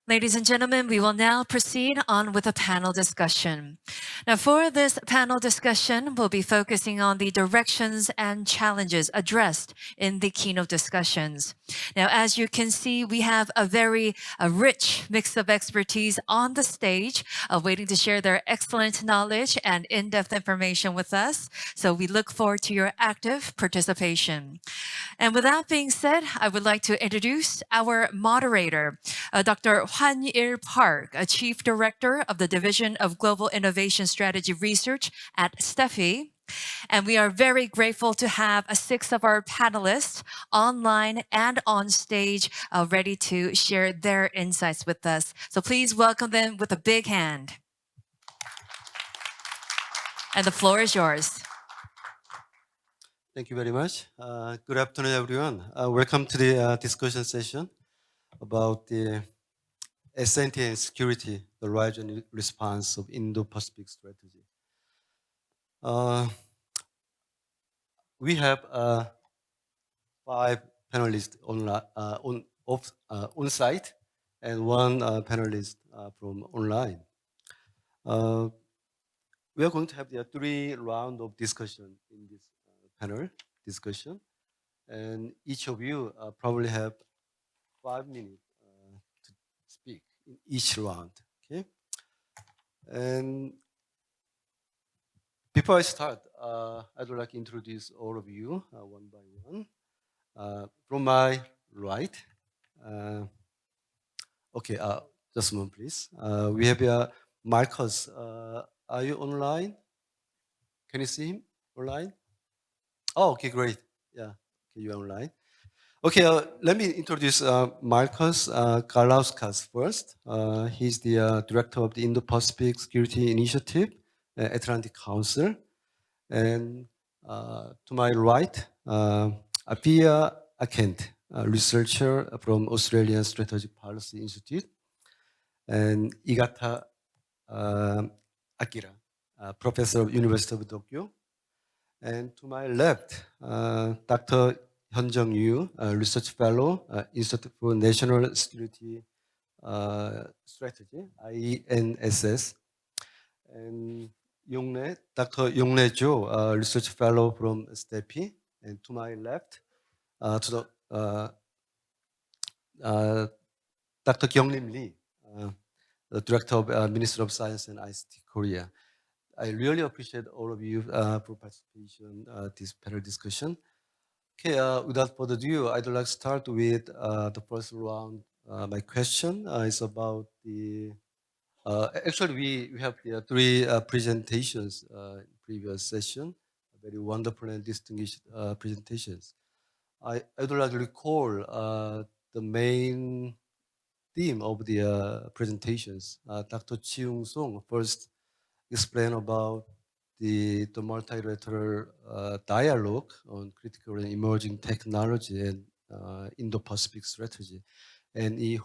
Ladies and gentlemen, we will now proceed on with a panel discussion. Now, for this panel discussion, we'll be focusing on the directions and challenges addressed in the keynote discussions. Now, as you can see, we have a very rich mix of expertise on the stage, waiting to share their excellent knowledge and in-depth information with us. So we look forward to your active participation. And with that being said, I would like to introduce our moderator, Dr. Hwan-il Park, a Chief Director of the Division of Global Innovation Strategy Research at STEPI. And we are very grateful to have 6 of our panelists online and on stage ready to share their insights with us. So please welcome them with a big hand. And the floor is yours. Thank you very much. Good afternoon, everyone. Welcome to the discussion session about the SNT and security, the rise and response of Indo-Pacific strategy. We have 5 panelists on site and 1 panelist from online. We are going to have the 3 rounds of discussion in this panel discussion, and each of you probably have 5 minutes to speak in each round. Okay, and before I start, I'd like to introduce all of you one by one. From my right, okay, just a moment, please. We have Marcus. Are you online? Can you see him online? Oh, okay, great. Yeah, okay, you're online. Okay, let me introduce Marcus Karlauskas first. He's the director of the Indo-Pacific Security Initiative, Atlantic Council. And to my right, Apia Akent, a researcher from Australian Strategic Policy Institute, and Igata Akira, professor of University of Tokyo. And to my left, Dr. Hyunjung Yu, research fellow, Institute for National Security Strategy, INSS, and Dr. Yongne Jo, research fellow from STEPI, and to my left, Dr. Kyunglim Lee, the director of Ministry of Science and ICT Korea. I really appreciate all of you for participation this panel discussion. Okay, without further ado, I'd like to start with the first round. My question is about the. Actually, we have the 3 presentations in previous session, very wonderful and distinguished presentations. I would like to recall the main theme of the presentations. Dr. Chiung Song first explained about the multilateral dialogue on critical and emerging technology and Indo-Pacific strategy. And he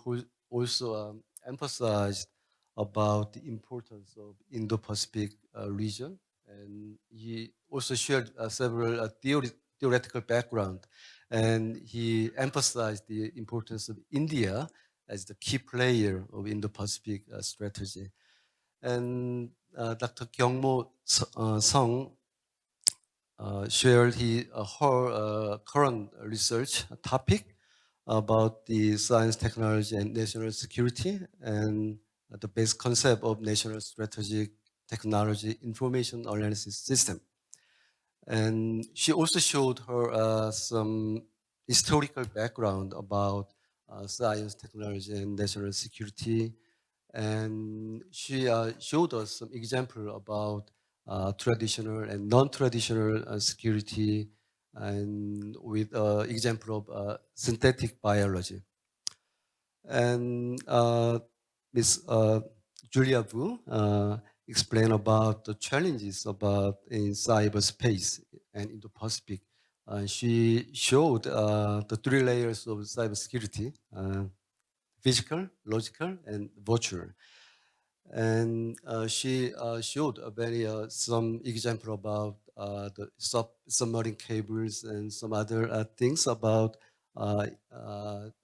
also emphasized about the importance of Indo-Pacific region. And he also shared several theoretical background. And he emphasized the importance of India as the key player of Indo-Pacific strategy. And Dr. Kyungmo Sung shared her current research topic about the science, technology, and national security, and the basic concept of national strategic technology information analysis system. And she also showed her some historical background about science, technology, and national security. And she showed us some example about traditional and non-traditional security, and with example of synthetic biology. And Ms. Julia Vu explained about the challenges about in cyberspace and Indo-Pacific. She showed the 3 layers of cybersecurity: physical, logical, and virtual. And she showed some example about the submarine cables and some other things about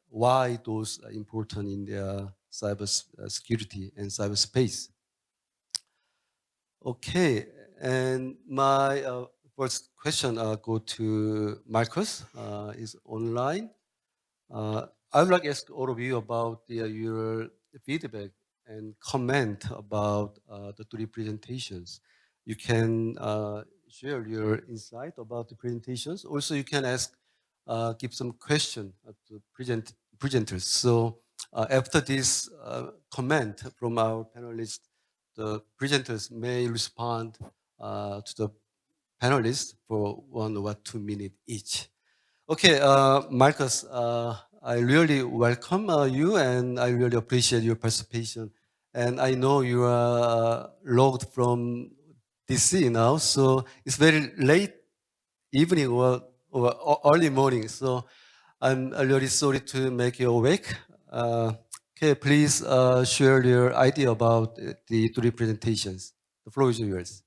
why those are important in the cyber security and cyberspace. Okay, and my first question go to Marcus. Is online. I would like to ask all of you about your feedback and comment about the three presentations. You can share your insight about the presentations. Also, you can give some question to presenters. So after this comment from our panelists, the presenters may respond to the panelists for 1 or 2 minutes each. Okay, Marcus, I really welcome you and I really appreciate your participation. And I know you are logged from DC now, so it's very late evening or early morning. So I'm really sorry to make you awake. Okay, please share your idea about the three presentations. The floor is yours.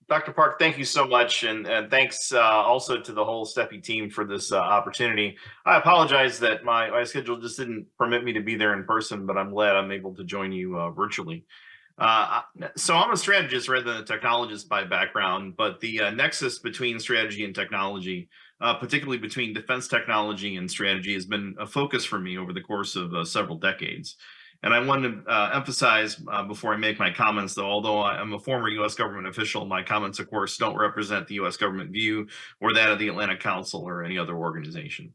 Dr. Park, thank you so much. And thanks also to the whole STEPI team for this opportunity. I apologize that my schedule just didn't permit me to be there in person, but I'm glad I'm able to join you virtually. So I'm a strategist rather than a technologist by background, but the nexus between strategy and technology, particularly between defense technology and strategy, has been a focus for me over the course of several decades. And I want to emphasize before I make my comments, though, although I'm a former U.S. government official, my comments, of course, don't represent the U.S. government view or that of the Atlantic Council or any other organization.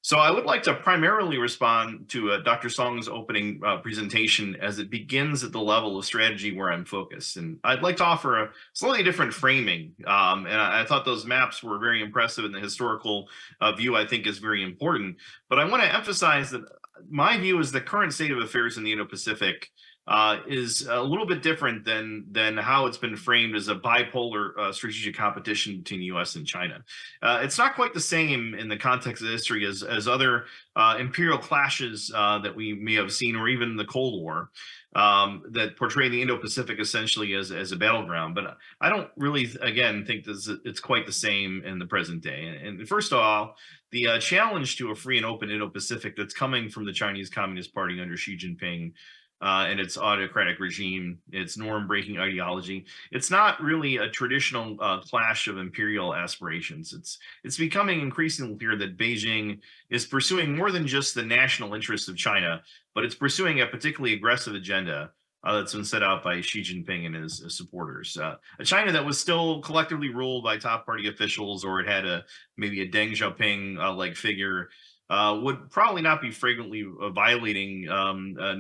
So I would like to primarily respond to Dr. Song's opening presentation as it begins at the level of strategy where I'm focused. And I'd like to offer a slightly different framing. And I thought those maps were very impressive, and the historical view, I think, is very important. But I want to emphasize that my view is the current state of affairs in the Indo-Pacific is a little bit different than how it's been framed as a bipolar strategic competition between the U.S. and China. It's not quite the same in the context of history as other imperial clashes that we may have seen, or even the Cold War, that portray the Indo-Pacific essentially as a battleground. But I don't really, again, think it's quite the same in the present day. And first of all, the challenge to a free and open Indo-Pacific that's coming from the Chinese Communist Party under Xi Jinping and its autocratic regime, its norm-breaking ideology. It's not really a traditional clash of imperial aspirations. It's becoming increasingly clear that Beijing is pursuing more than just the national interests of China, but it's pursuing a particularly aggressive agenda that's been set out by Xi Jinping and his supporters. A China that was still collectively ruled by top party officials, or it had maybe a Deng Xiaoping-like figure, would probably not be frequently violating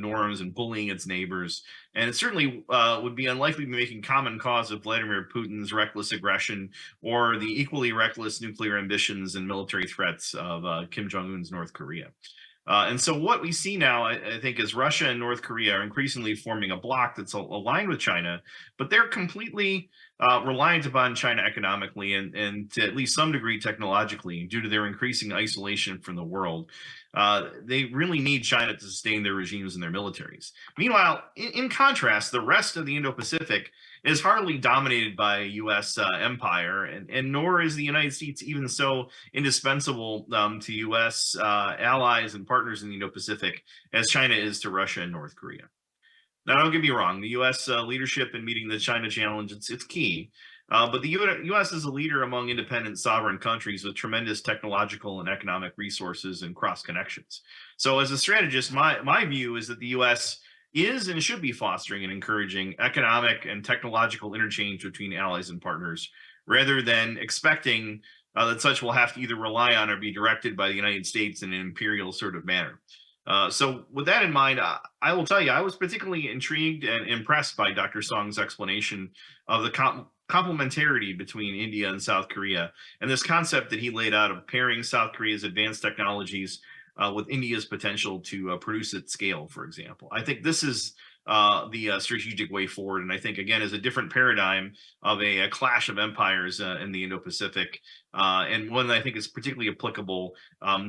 norms and bullying its neighbors. And it certainly would be unlikely to be making common cause of Vladimir Putin's reckless aggression or the equally reckless nuclear ambitions and military threats of Kim Jong-un's North Korea. And so what we see now, I think, is Russia and North Korea are increasingly forming a bloc that's aligned with China, but they're completely reliant upon China economically and to at least some degree technologically due to their increasing isolation from the world. They really need China to sustain their regimes and their militaries. Meanwhile, in contrast, the rest of the Indo-Pacific is hardly dominated by a U.S. empire, and nor is the United States even so indispensable to U.S. allies and partners in the Indo-Pacific as China is to Russia and North Korea. Now, don't get me wrong, the U.S. Leadership in meeting the China challenge, it's key. But the U.S. is a leader among independent sovereign countries with tremendous technological and economic resources and cross connections. So as a strategist, my view is that the U.S. is and should be fostering and encouraging economic and technological interchange between allies and partners, rather than expecting that such will have to either rely on or be directed by the United States in an imperial sort of manner. So with that in mind, I will tell you, I was particularly intrigued and impressed by Dr. Song's explanation of the complementarity between India and South Korea, and this concept that he laid out of pairing South Korea's advanced technologies with India's potential to produce at scale, for example. I think this is the strategic way forward. And I think, again, is a different paradigm of a clash of empires in the Indo-Pacific, and one that I think is particularly applicable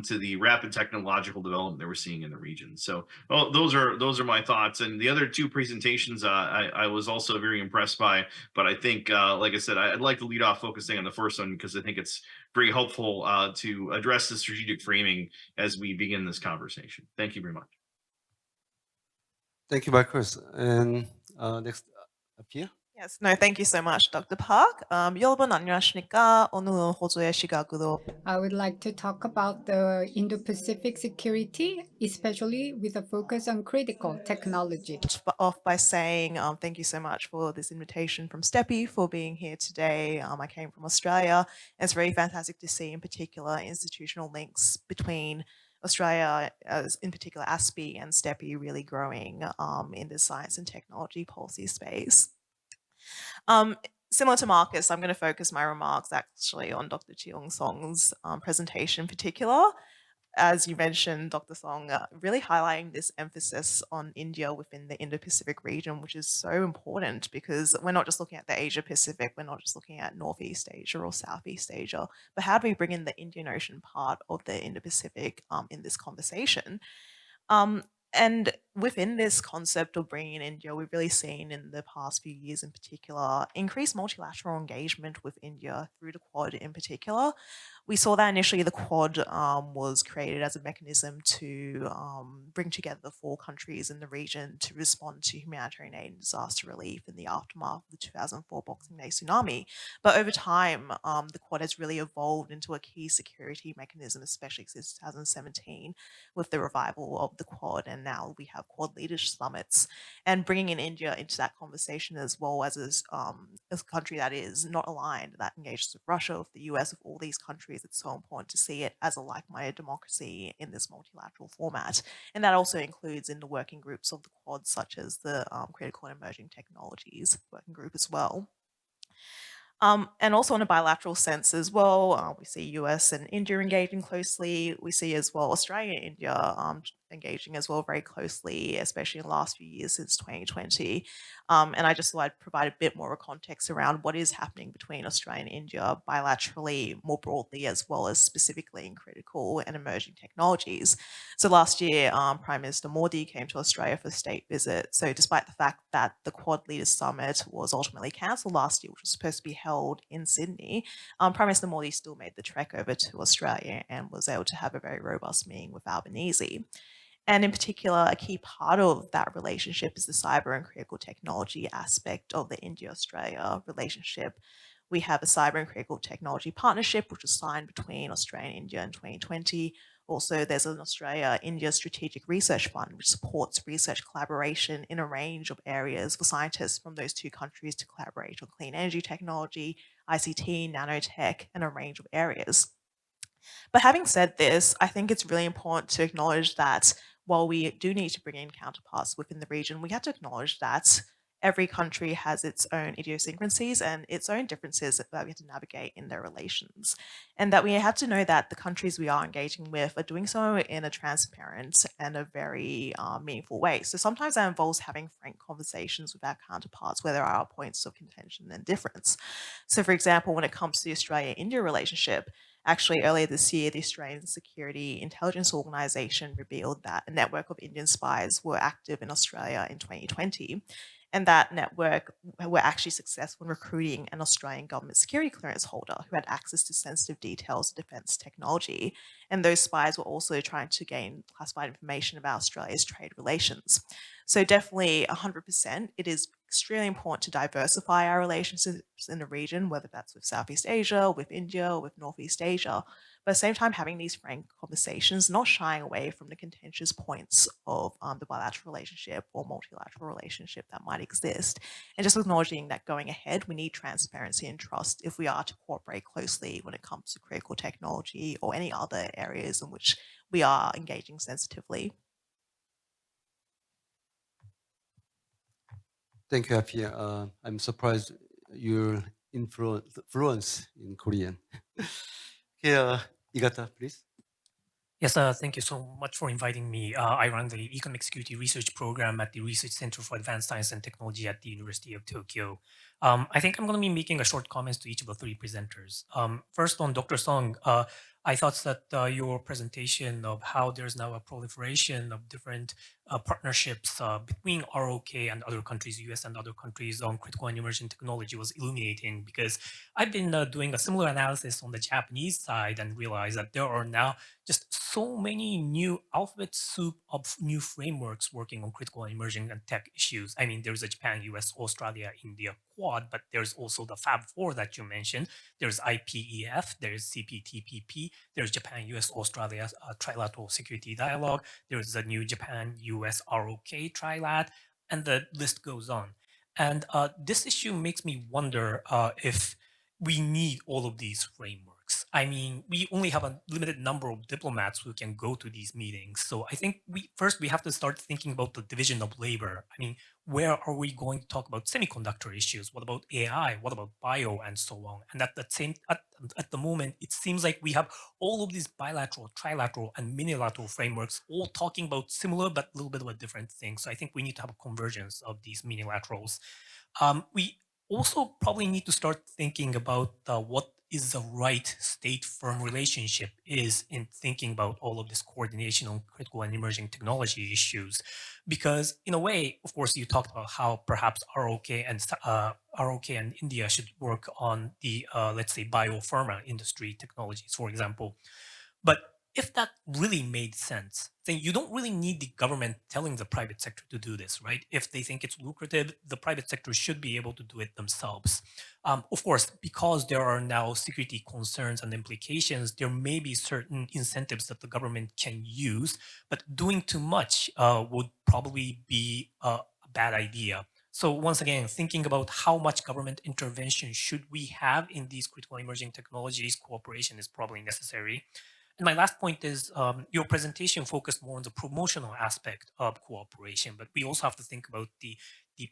to the rapid technological development that we're seeing in the region. So those are my thoughts. And the other two presentations I was also very impressed by. But I think, like I said, I'd like to lead off focusing on the first one because I think it's very helpful to address the strategic framing as we begin this conversation. Thank you very much. Thank you, Marcus. And next up here. Yes, no, thank you so much, Dr. Park. 여러분 안녕하십니까? 오늘은 호주의 시각으로 I would like to talk about the Indo-Pacific security, especially with a focus on critical technology. off by saying thank you so much for this invitation from STEPI for being here today. I came from Australia, and it's very fantastic to see in particular institutional links between Australia, in particular ASPI and STEPI, really growing in the science and technology policy space. Similar to Marcus, I'm going to focus my remarks actually on Dr. Cheong Song's presentation in particular. As you mentioned, Dr. Song, really highlighting this emphasis on India within the Indo-Pacific region, which is so important because we're not just looking at the Asia-Pacific, we're not just looking at Northeast Asia or Southeast Asia, but how do we bring in the Indian Ocean part of the Indo-Pacific in this conversation? And within this concept of bringing in India, we've really seen in the past few years in particular, increased multilateral engagement with India through the Quad in particular. We saw that initially the Quad was created as a mechanism to bring together the 4 countries in the region to respond to humanitarian aid and disaster relief in the aftermath of the 2004 Boxing Day tsunami. But over time, the Quad has really evolved into a key security mechanism, especially since 2017 with the revival of the Quad, and now we have Quad leadership summits, and bringing in India into that conversation as well as a country that is not aligned, that engages with Russia, with the US, with all these countries. It's so important to see it as a like-minded democracy in this multilateral format, and that also includes in the working groups of the Quad, such as the Critical and Emerging Technologies working group as well. And also in a bilateral sense as well, we see US and India engaging closely. We see as well Australia and India engaging as well very closely, especially in the last few years since 2020. And I just thought I'd provide a bit more context around what is happening between Australia and India bilaterally, more broadly, as well as specifically in critical and emerging technologies. So last year, Prime Minister Modi came to Australia for a state visit. So despite the fact that the Quad Leaders Summit was ultimately cancelled last year, which was supposed to be held in Sydney, Prime Minister Modi still made the trek over to Australia and was able to have a very robust meeting with Albanese. And in particular, a key part of that relationship is the cyber and critical technology aspect of the India-Australia relationship. We have a cyber and critical technology partnership, which was signed between Australia and India in 2020. Also, there's an Australia-India Strategic Research Fund, which supports research collaboration in a range of areas for scientists from those 2 countries to collaborate on clean energy technology, ICT, nanotech, and a range of areas. But having said this, I think it's really important to acknowledge that while we do need to bring in counterparts within the region, we have to acknowledge that every country has its own idiosyncrasies and its own differences that we have to navigate in their relations. And that we have to know that the countries we are engaging with are doing so in a transparent and a very meaningful way. So sometimes that involves having frank conversations with our counterparts where there are points of contention and difference. So for example, when it comes to the Australia-India relationship, actually, earlier this year, the Australian Security Intelligence Organisation revealed that a network of Indian spies were active in Australia in 2020. And that network were actually successful in recruiting an Australian government security clearance holder who had access to sensitive details of defence technology. And those spies were also trying to gain classified information about Australia's trade relations. So definitely 100%, it is extremely important to diversify our relationships in the region, whether that's with Southeast Asia, with India, or with Northeast Asia. But at the same time, having these frank conversations, not shying away from the contentious points of the bilateral relationship or multilateral relationship that might exist, and just acknowledging that going ahead, we need transparency and trust if we are to cooperate closely when it comes to critical technology or any other areas in which we are engaging sensitively. Thank you, Afia. I'm surprised your fluence in Korean. Okay, Igata, please. Yes, thank you so much for inviting me. I run the Economic Security Research Program at the Research Center for Advanced Science and Technology at the University of Tokyo. I think I'm going to be making a short comments to each of the 3 presenters. First on Dr. Song, I thought that your presentation of how there's now a proliferation of different partnerships between ROK and other countries, US and other countries on critical and emerging technology was illuminating, because I've been doing a similar analysis on the Japanese side and realized that there are now just so many new alphabet soup of new frameworks working on critical and emerging and tech issues. I mean, there's a Japan, US, Australia, India quad, but there's also the Fab Four that you mentioned. There's IPEF, there's CPTPP, there's Japan, US, Australia Trilateral Security Dialogue, there's the new Japan, US ROK Trilat, and the list goes on. And this issue makes me wonder if we need all of these frameworks. I mean, we only have a limited number of diplomats who can go to these meetings. So I think we have to start thinking about the division of labor. I mean, where are we going to talk about semiconductor issues? What about AI? What about bio and so on? And at the moment, it seems like we have all of these bilateral, trilateral, and minilateral frameworks all talking about similar but a little bit of a different thing. So I think we need to have a convergence of these minilaterals. We also probably need to start thinking about what is the right state-firm relationship is in thinking about all of this coordination on critical and emerging technology issues. Because in a way, of course, you talked about how perhaps ROK and India should work on the, let's say, biopharma industry technologies, for example. But if that really made sense, then you don't really need the government telling the private sector to do this, right? If they think it's lucrative, the private sector should be able to do it themselves. Of course, because there are now security concerns and implications, there may be certain incentives that the government can use, but doing too much would probably be a bad idea. So once again, thinking about how much government intervention should we have in these critical emerging technologies, cooperation is probably necessary. And my last point is your presentation focused more on the promotional aspect of cooperation, but we also have to think about the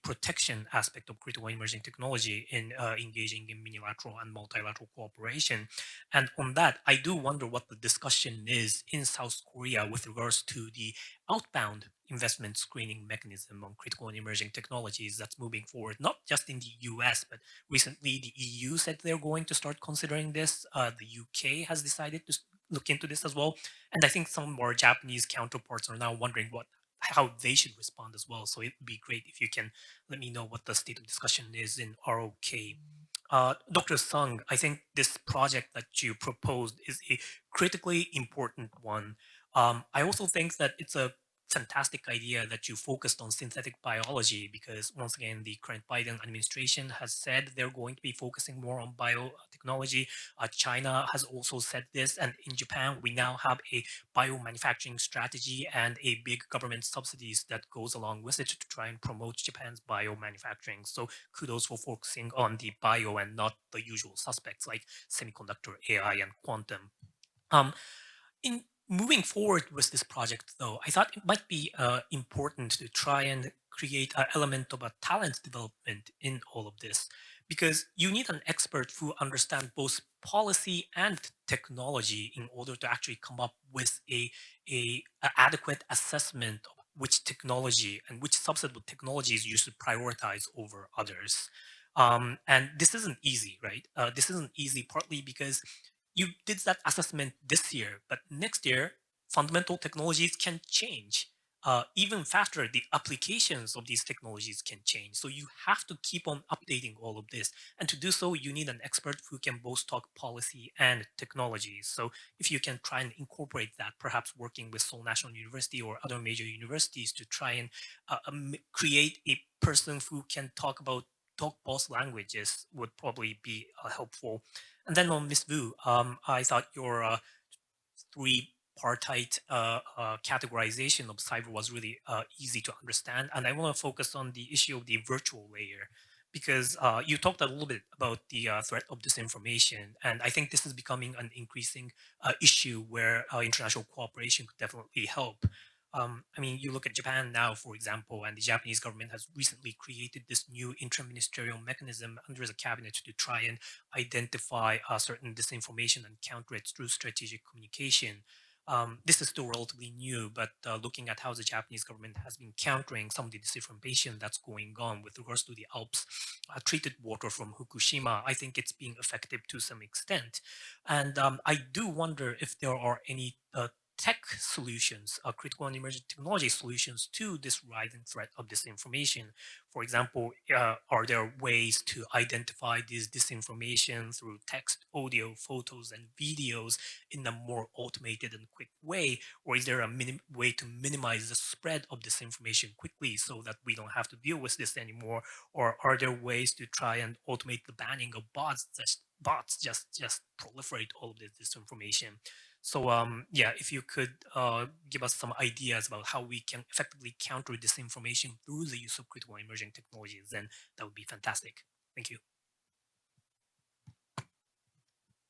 protection aspect of critical emerging technology in engaging in minilateral and multilateral cooperation. And on that, I do wonder what the discussion is in South Korea with regards to the outbound investment screening mechanism on critical and emerging technologies that's moving forward, not just in the US, but recently the EU said they're going to start considering this. The UK has decided to look into this as well. And I think some of our Japanese counterparts are now wondering how they should respond as well. So it would be great if you can let me know what the state of discussion is in ROK. Dr. Sung, I think this project that you proposed is a critically important one. I also think that it's a fantastic idea that you focused on synthetic biology, because once again, the current Biden administration has said they're going to be focusing more on biotechnology. China has also said this, and in Japan, we now have a biomanufacturing strategy and a big government subsidies that goes along with it to try and promote Japan's biomanufacturing. So kudos for focusing on the bio and not the usual suspects like semiconductor, AI, and quantum. In moving forward with this project, though, I thought it might be important to try and create an element of a talent development in all of this, because you need an expert who understands both policy and technology in order to actually come up with a adequate assessment of which technology and which subset of technologies you should prioritize over others. And this isn't easy, right? This isn't easy partly because you did that assessment this year, but next year, fundamental technologies can change. Even faster, the applications of these technologies can change. So you have to keep on updating all of this. And to do so, you need an expert who can both talk policy and technology. So if you can try and incorporate that, perhaps working with Seoul National University or other major universities to try and create a person who can talk both languages would probably be helpful. And then on Miss Vu, I thought your three-partite categorization of cyber was really easy to understand. And I want to focus on the issue of the virtual layer, because you talked a little bit about the threat of disinformation. And I think this is becoming an increasing issue where international cooperation could definitely help. I mean, you look at Japan now, for example, and the Japanese government has recently created this new inter-ministerial mechanism under the cabinet to try and identify certain disinformation and counter it through strategic communication. This is still relatively new, but looking at how the Japanese government has been countering some of the disinformation that's going on with regards to the Alps treated water from Fukushima, I think it's being effective to some extent. And I do wonder if there are any tech solutions, critical and emerging technology solutions to this rising threat of disinformation. For example, are there ways to identify this disinformation through text, audio, photos, and videos in a more automated and quick way? Or is there a way to minimize the spread of disinformation quickly so that we don't have to deal with this anymore? Or are there ways to try and automate the banning of bots just proliferate all of this disinformation? So yeah, if you could give us some ideas about how we can effectively counter disinformation through the use of critical and emerging technologies, then that would be fantastic. Thank you.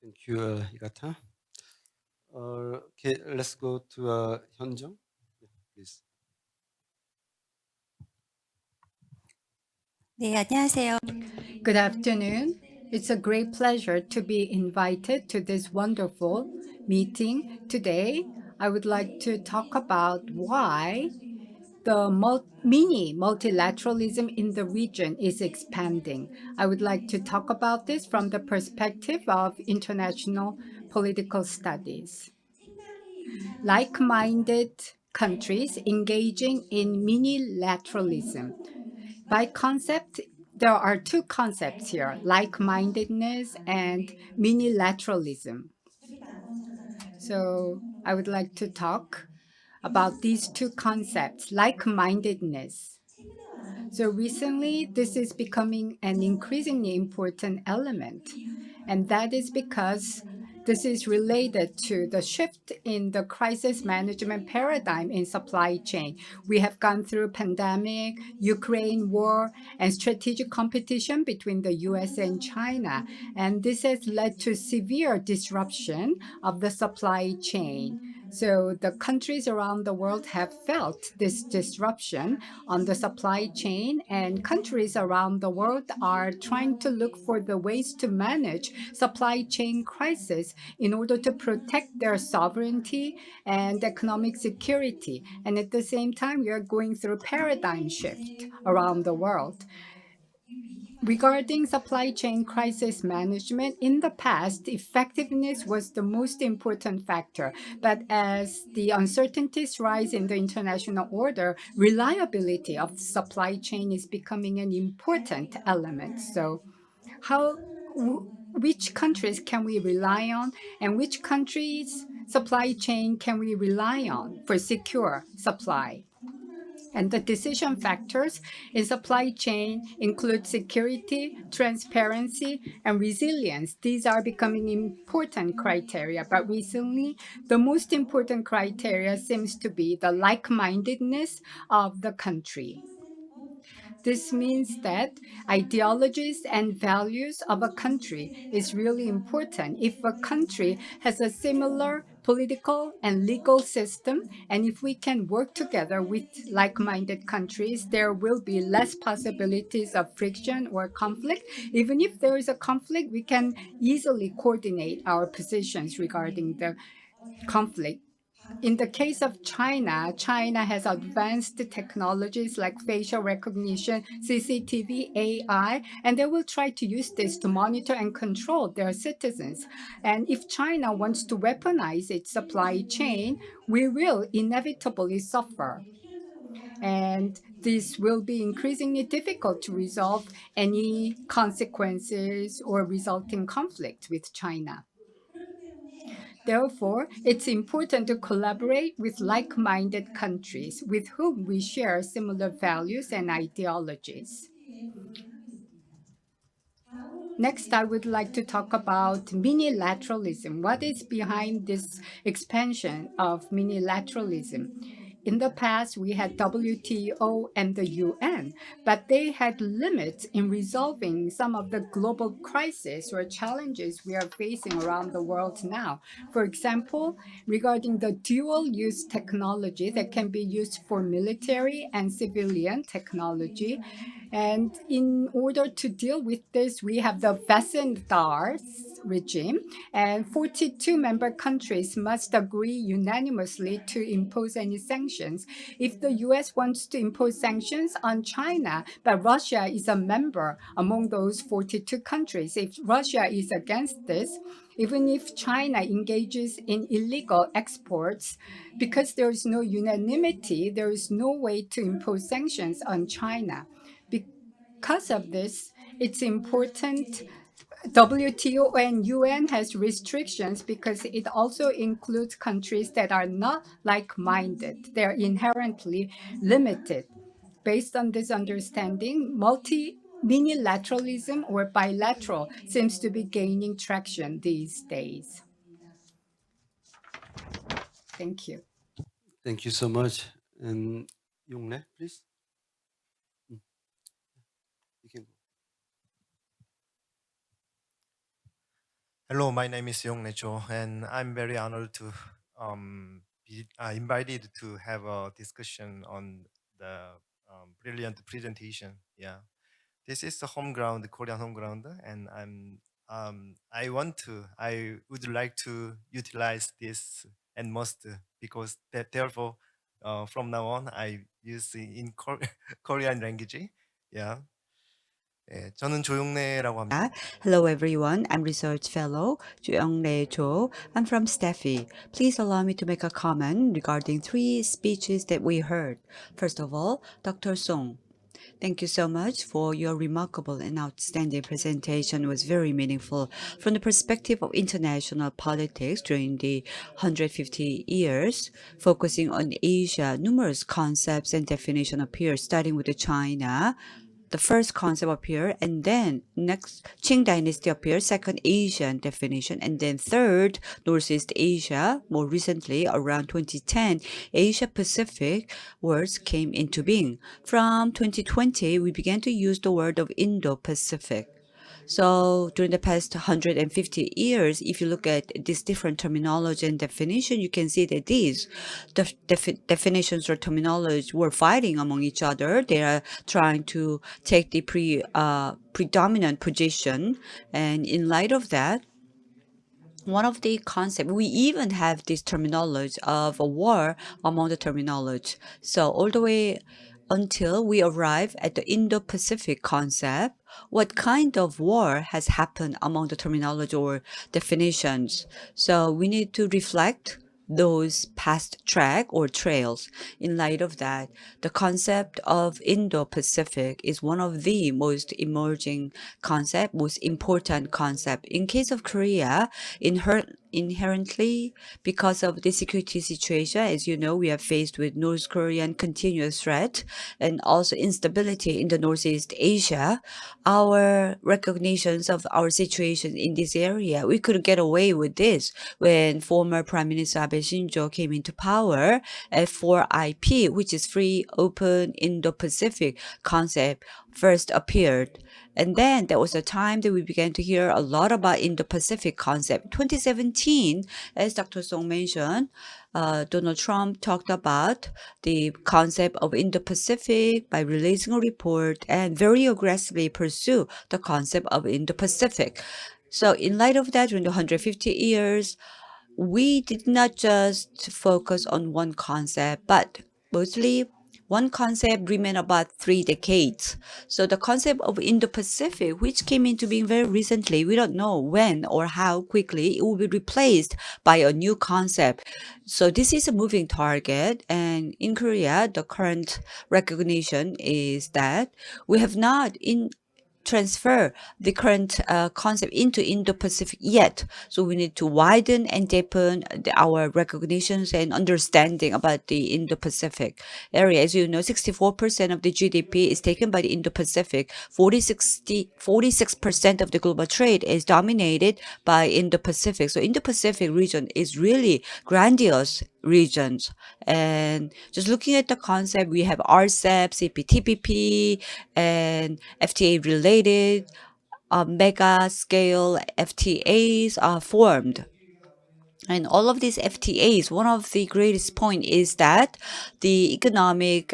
Thank you, Higata. Okay, let's go to Hyunjung. Yeah, please. 네, 안녕하세요. Good afternoon. It's a great pleasure to be invited to this wonderful meeting today. I would like to talk about why the mini multilateralism in the region is expanding. I would like to talk about this from the perspective of international political studies. Like-minded countries engaging in minilateralism. By concept, there are two concepts here, like-mindedness and minilateralism. So I would like to talk about these two concepts, like-mindedness. So recently, this is becoming an increasingly important element, and that is because this is related to the shift in the crisis management paradigm in supply chain. We have gone through pandemic, Ukraine war, and strategic competition between the US and China, and this has led to severe disruption of the supply chain. So the countries around the world have felt this disruption on the supply chain, and countries around the world are trying to look for the ways to manage supply chain crisis in order to protect their sovereignty and economic security. And at the same time, we are going through paradigm shift around the world. Regarding supply chain crisis management, in the past, effectiveness was the most important factor. But as the uncertainties rise in the international order, reliability of supply chain is becoming an important element. So which countries can we rely on, and which countries' supply chain can we rely on for secure supply? And the decision factors in supply chain include security, transparency, and resilience. These are becoming important criteria, but recently, the most important criteria seems to be the like-mindedness of the country. This means that ideologies and values of a country is really important. If a country has a similar political and legal system, and if we can work together with like-minded countries, there will be less possibilities of friction or conflict. Even if there is a conflict, we can easily coordinate our positions regarding the conflict. In the case of China, China has advanced technologies like facial recognition, CCTV, AI, and they will try to use this to monitor and control their citizens. And if China wants to weaponize its supply chain, we will inevitably suffer. And this will be increasingly difficult to resolve any consequences or resulting conflict with China. Therefore, it's important to collaborate with like-minded countries with whom we share similar values and ideologies. Next, I would like to talk about minilateralism. What is behind this expansion of minilateralism? In the past, we had WTO and the UN, but they had limits in resolving some of the global crises or challenges we are facing around the world now. For example, regarding the dual-use technology that can be used for military and civilian technology. And in order to deal with this, we have the Wesendars regime, and 42 member countries must agree unanimously to impose any sanctions. If the US wants to impose sanctions on China, but Russia is a member among those 42 countries, if Russia is against this, even if China engages in illegal exports, because there is no unanimity, there is no way to impose sanctions on China. Because of this, it's important WTO and UN has restrictions because it also includes countries that are not like-minded. They're inherently limited. Based on this understanding, multi-minilateralism or bilateral seems to be gaining traction these days. Thank you. Thank you so much. And Yongne, please. You can go. Hello, my name is Yong Cho, and I'm very honored to be invited to have a discussion on the brilliant presentation. Yeah, this is the home ground, the Korean home ground, and I would like to utilize this and must because therefore from now on I use in Korean language. Yeah. 예, 저는 조용래라고 합니다. Hello everyone, I'm research fellow Young-rae Jo. I'm from STEPI. Please allow me to make a comment regarding three speeches that we heard. First of all, Dr. Song. Thank you so much for your remarkable and outstanding presentation. It was very meaningful. From the perspective of international politics during the 150 years, focusing on Asia, numerous concepts and definitions appear, starting with China. The first concept appeared, and then next Qing Dynasty appeared, second Asian definition, and then third Northeast Asia. More recently, around 2010, Asia Pacific words came into being. From 2020, we began to use the word of Indo-Pacific. So during the past 150 years, if you look at this different terminology and definition, you can see that these definitions or terminology were fighting among each other. They are trying to take the predominant position. And in light of that, one of the concepts, we even have this terminology of a war among the terminology. So all the way until we arrive at the Indo-Pacific concept, what kind of war has happened among the terminology or definitions. So we need to reflect those past track or trails. In light of that, the concept of Indo-Pacific is one of the most emerging concept, most important concept. In case of Korea, inherently, because of the security situation, as you know, we are faced with North Korean continuous threat and also instability in the Northeast Asia. Our recognitions of our situation in this area, we could get away with this when former Prime Minister Abe Shinzo came into power. F4IP, which is Free, Open, Indo-Pacific concept, first appeared. And then there was a time that we began to hear a lot about Indo-Pacific concept. 2017, as Dr. Song mentioned, Donald Trump talked about the concept of Indo-Pacific by releasing a report and very aggressively pursue the concept of Indo-Pacific. So in light of that, during the 150 years, we did not just focus on one concept, but mostly one concept remained about 3 decades. So the concept of Indo-Pacific, which came into being very recently, we don't know when or how quickly it will be replaced by a new concept. So this is a moving target. And in Korea, the current recognition is that we have not transfer the current concept into Indo-Pacific yet. So we need to widen and deepen our recognitions and understanding about the Indo-Pacific area. As you know, 64% of the GDP is taken by the Indo-Pacific. 46% of the global trade is dominated by Indo-Pacific. So Indo-Pacific region is really grandiose regions. And just looking at the concept, we have RCEP, CPTPP, and FTA related mega scale FTAs are formed. And all of these FTAs, one of the greatest point is that the economic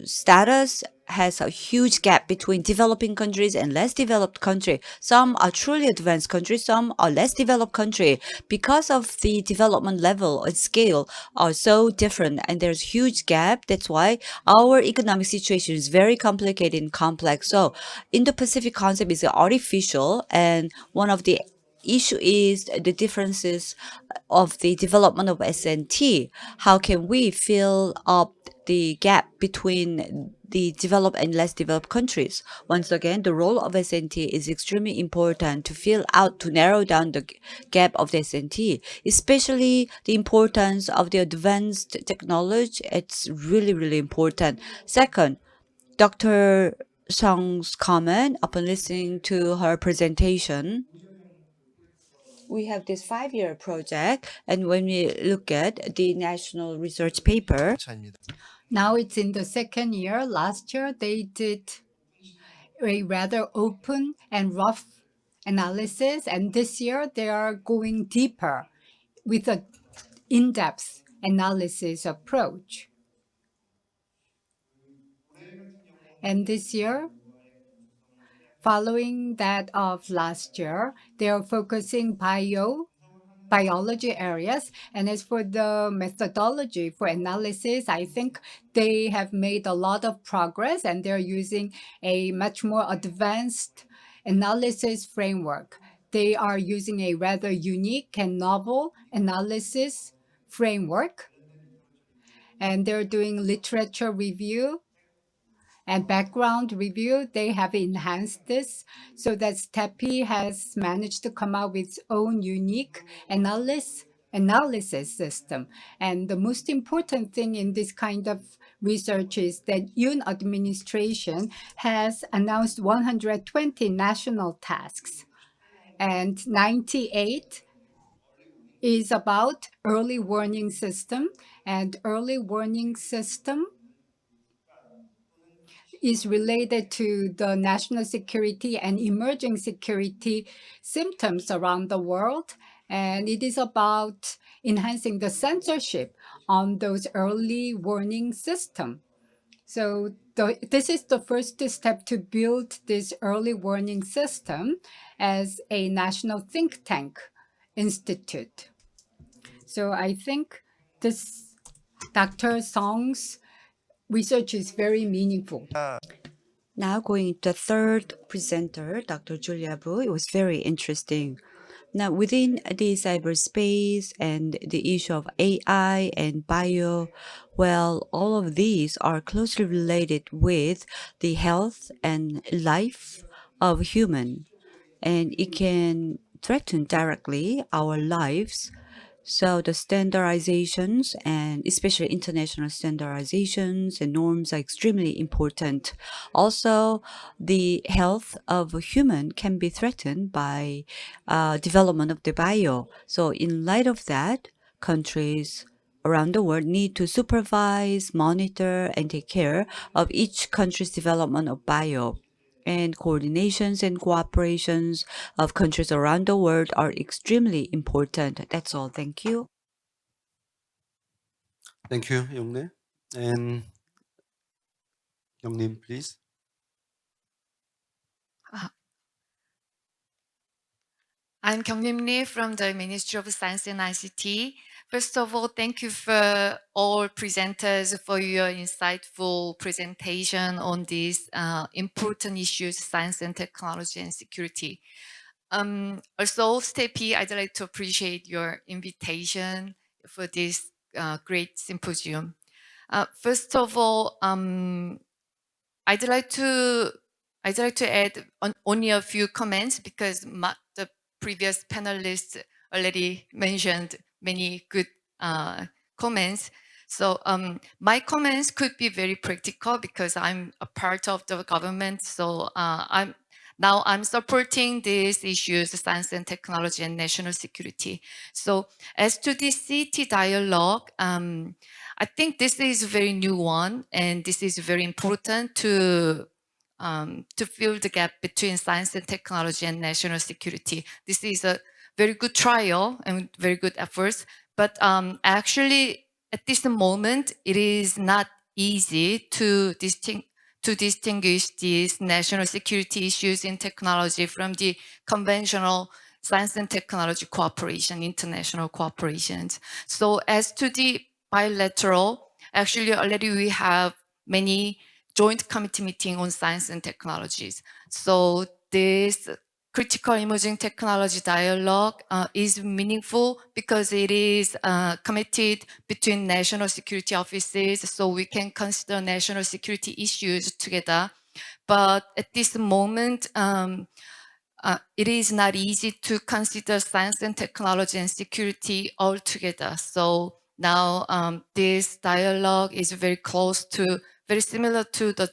status has a huge gap between developing countries and less developed country. Some are truly advanced countries, some are less developed country. Because of the development level and scale are so different and there's huge gap. That's why our economic situation is very complicated and complex. So Indo-Pacific concept is artificial, and one of the issue is the differences of the development of SNT. How can we fill up the gap between the developed and less developed countries? Once again, the role of SNT is extremely important to fill out, to narrow down the gap of the SNT, especially the importance of the advanced technology. It's really, really important. Second, Dr. Song's comment upon listening to her presentation. We have this 5-year project, and when we look at the national research paper, 차입니다. Now it's in the second year. Last year, they did a rather open and rough analysis, and this year, they are going deeper with an in-depth analysis approach. And this year, following that of last year, they are focusing biology areas. And as for the methodology for analysis, I think they have made a lot of progress and they're using a much more advanced analysis framework. They are using a rather unique and novel analysis framework. And they're doing literature review and background review. They have enhanced this so that STEPI has managed to come out with its own unique analysis system. And the most important thing in this kind of research is that Yoon administration has announced 120 national tasks, and 98 is about early warning system, and early warning system is related to the national security and emerging security symptoms around the world. And it is about enhancing the censorship on those early warning system. So this is the first step to build this early warning system as a national think tank institute. So I think this Dr. Song's research is very meaningful. now going to the third presenter, Dr. Julia Vu. It was very interesting. Now, within the cyberspace and the issue of AI and bio, well, all of these are closely related with the health and life of human, and it can threaten directly our lives. So the standardizations and especially international standardizations and norms are extremely important. Also, the health of a human can be threatened by development of the bio. So in light of that, countries around the world need to supervise, monitor, and take care of each country's development of bio. And coordinations and cooperations of countries around the world are extremely important. That's all. Thank you. Thank you, Yongnae. And Yongnim, please. I'm Kyungnim Lee from the Ministry of Science and ICT. First of all, thank you for all presenters for your insightful presentation on these important issues, science and technology and security. Also, STEPI, I'd like to appreciate your invitation for this great symposium. First of all, I'd like to add only a few comments because the previous panelists already mentioned many good comments. So my comments could be very practical because I'm a part of the government. So I'm supporting these issues, science and technology and national security. So as to the CT dialogue, I think this is a very new one, and this is very important to fill the gap between science and technology and national security. This is a very good trial and very good efforts But actually, at this moment, it is not easy to distinguish these national security issues in technology from the conventional science and technology cooperation, international cooperations. So as to the bilateral, actually already we have many joint committee meeting on science and technologies. So this critical emerging technology dialogue is meaningful because it is committed between national security offices, so we can consider national security issues together. But at this moment, it is not easy to consider science and technology and security all together. So now this dialogue is very similar to the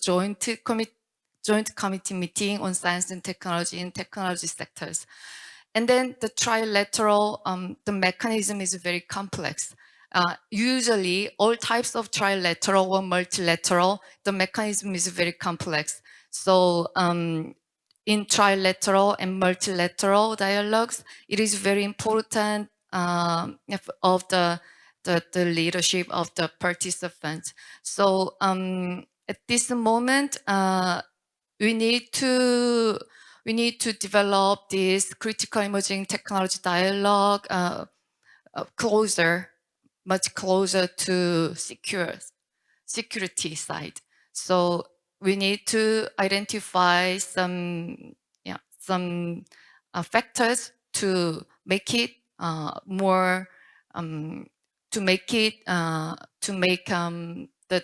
joint committee meeting on science and technology in technology sectors. And then the trilateral, the mechanism is very complex. Usually all types of trilateral or multilateral, the mechanism is very complex. So in trilateral and multilateral dialogues, it is very important of the leadership of the participants. So at this moment, we need to develop this critical emerging technology dialogue much closer to security side. So we need to identify some factors to make it more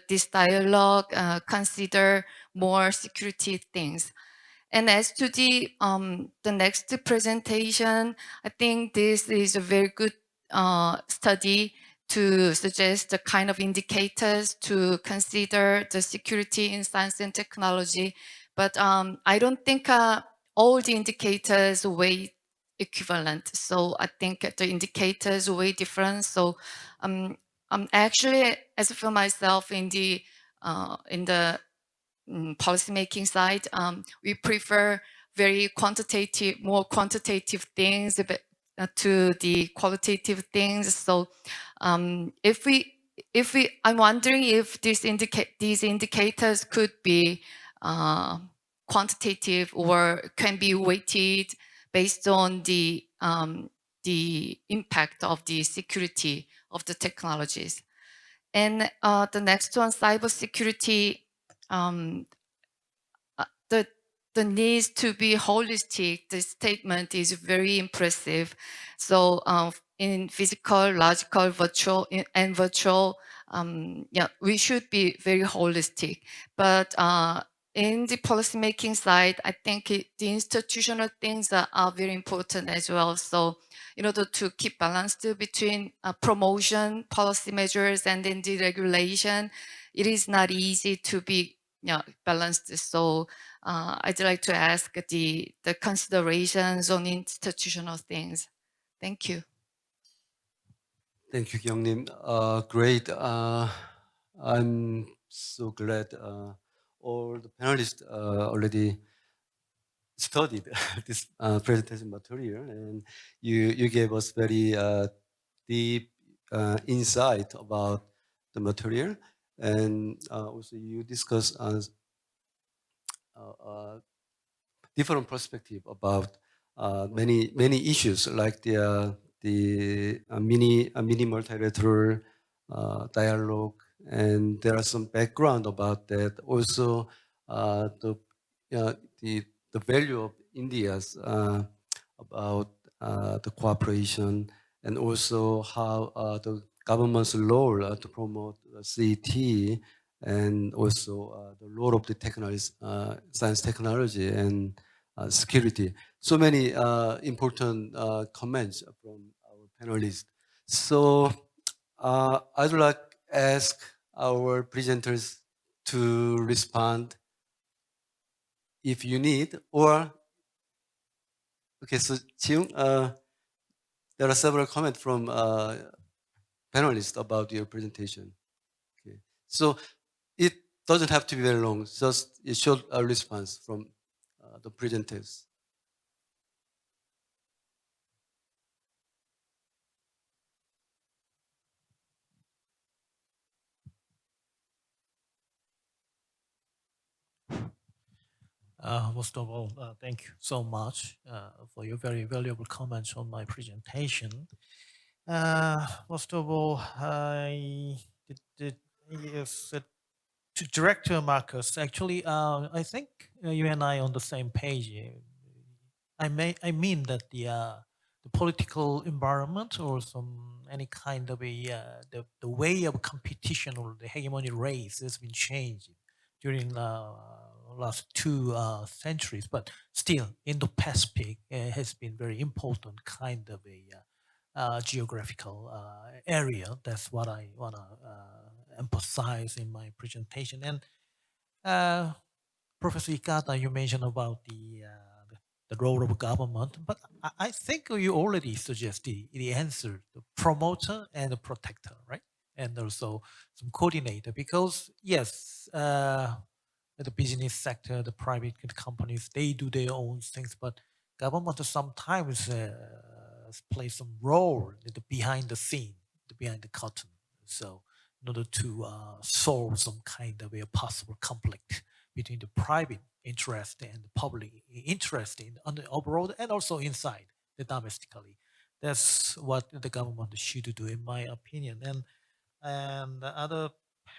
this dialogue consider more security things. And as to the next presentation, I think this is a very good study to suggest the kind of indicators to consider the security in science and technology. But I don't think all the indicators weigh equivalent. So I think the indicators weigh different. So actually, as for myself in the policymaking side, we prefer more quantitative things to the qualitative things. So I'm wondering if these indicators could be quantitative or can be weighted based on the impact of the security of the technologies. And the next one, cybersecurity, the needs to be holistic, the statement is very impressive. So in physical, logical, virtual, we should be very holistic. But in the policymaking side, I think the institutional things are very important as well. So in order to keep balanced between promotion, policy measures, and then the regulation, it is not easy to be balanced. So I'd like to ask the considerations on institutional things. Thank you. Thank you, Kyungnim. Great. I'm so glad all the panelists already studied this presentation material, and you gave us very deep insight about the material, and also you discussed different perspective about many issues like the mini multilateral dialogue, and there are some background about that. Also, the value of India's about the cooperation, and also how the government's role to promote CET, and also the role of the technology, science, technology, and security. So many important comments from our panelists. So I'd like to ask our presenters to respond if you need, or okay. So Chiung, there are several comments from panelists about your presentation. Okay, so it doesn't have to be very long. Just a short response from the presenters. First of all, thank you so much for your very valuable comments on my presentation. First of all, yes, to Director Marcus, actually, I think you and I on the same page. I mean that the political environment or any kind of the way of competition or the hegemony race has been changed during last two centuries, but still Indo-Pacific has been very important kind of a geographical area. That's what I want to emphasize in my presentation. And Professor Ikata, you mentioned about the role of government, but I think you already suggested the answer: the promoter and the protector, right? And also some coordinator, because yes, the business sector, the private companies, they do their own things, but government sometimes play some role in the behind the scene, the behind the curtain. So in order to solve some kind of a possible conflict between the private interest and the public interest in on the abroad and also inside the domestically. That's what the government should do, in my opinion. And the other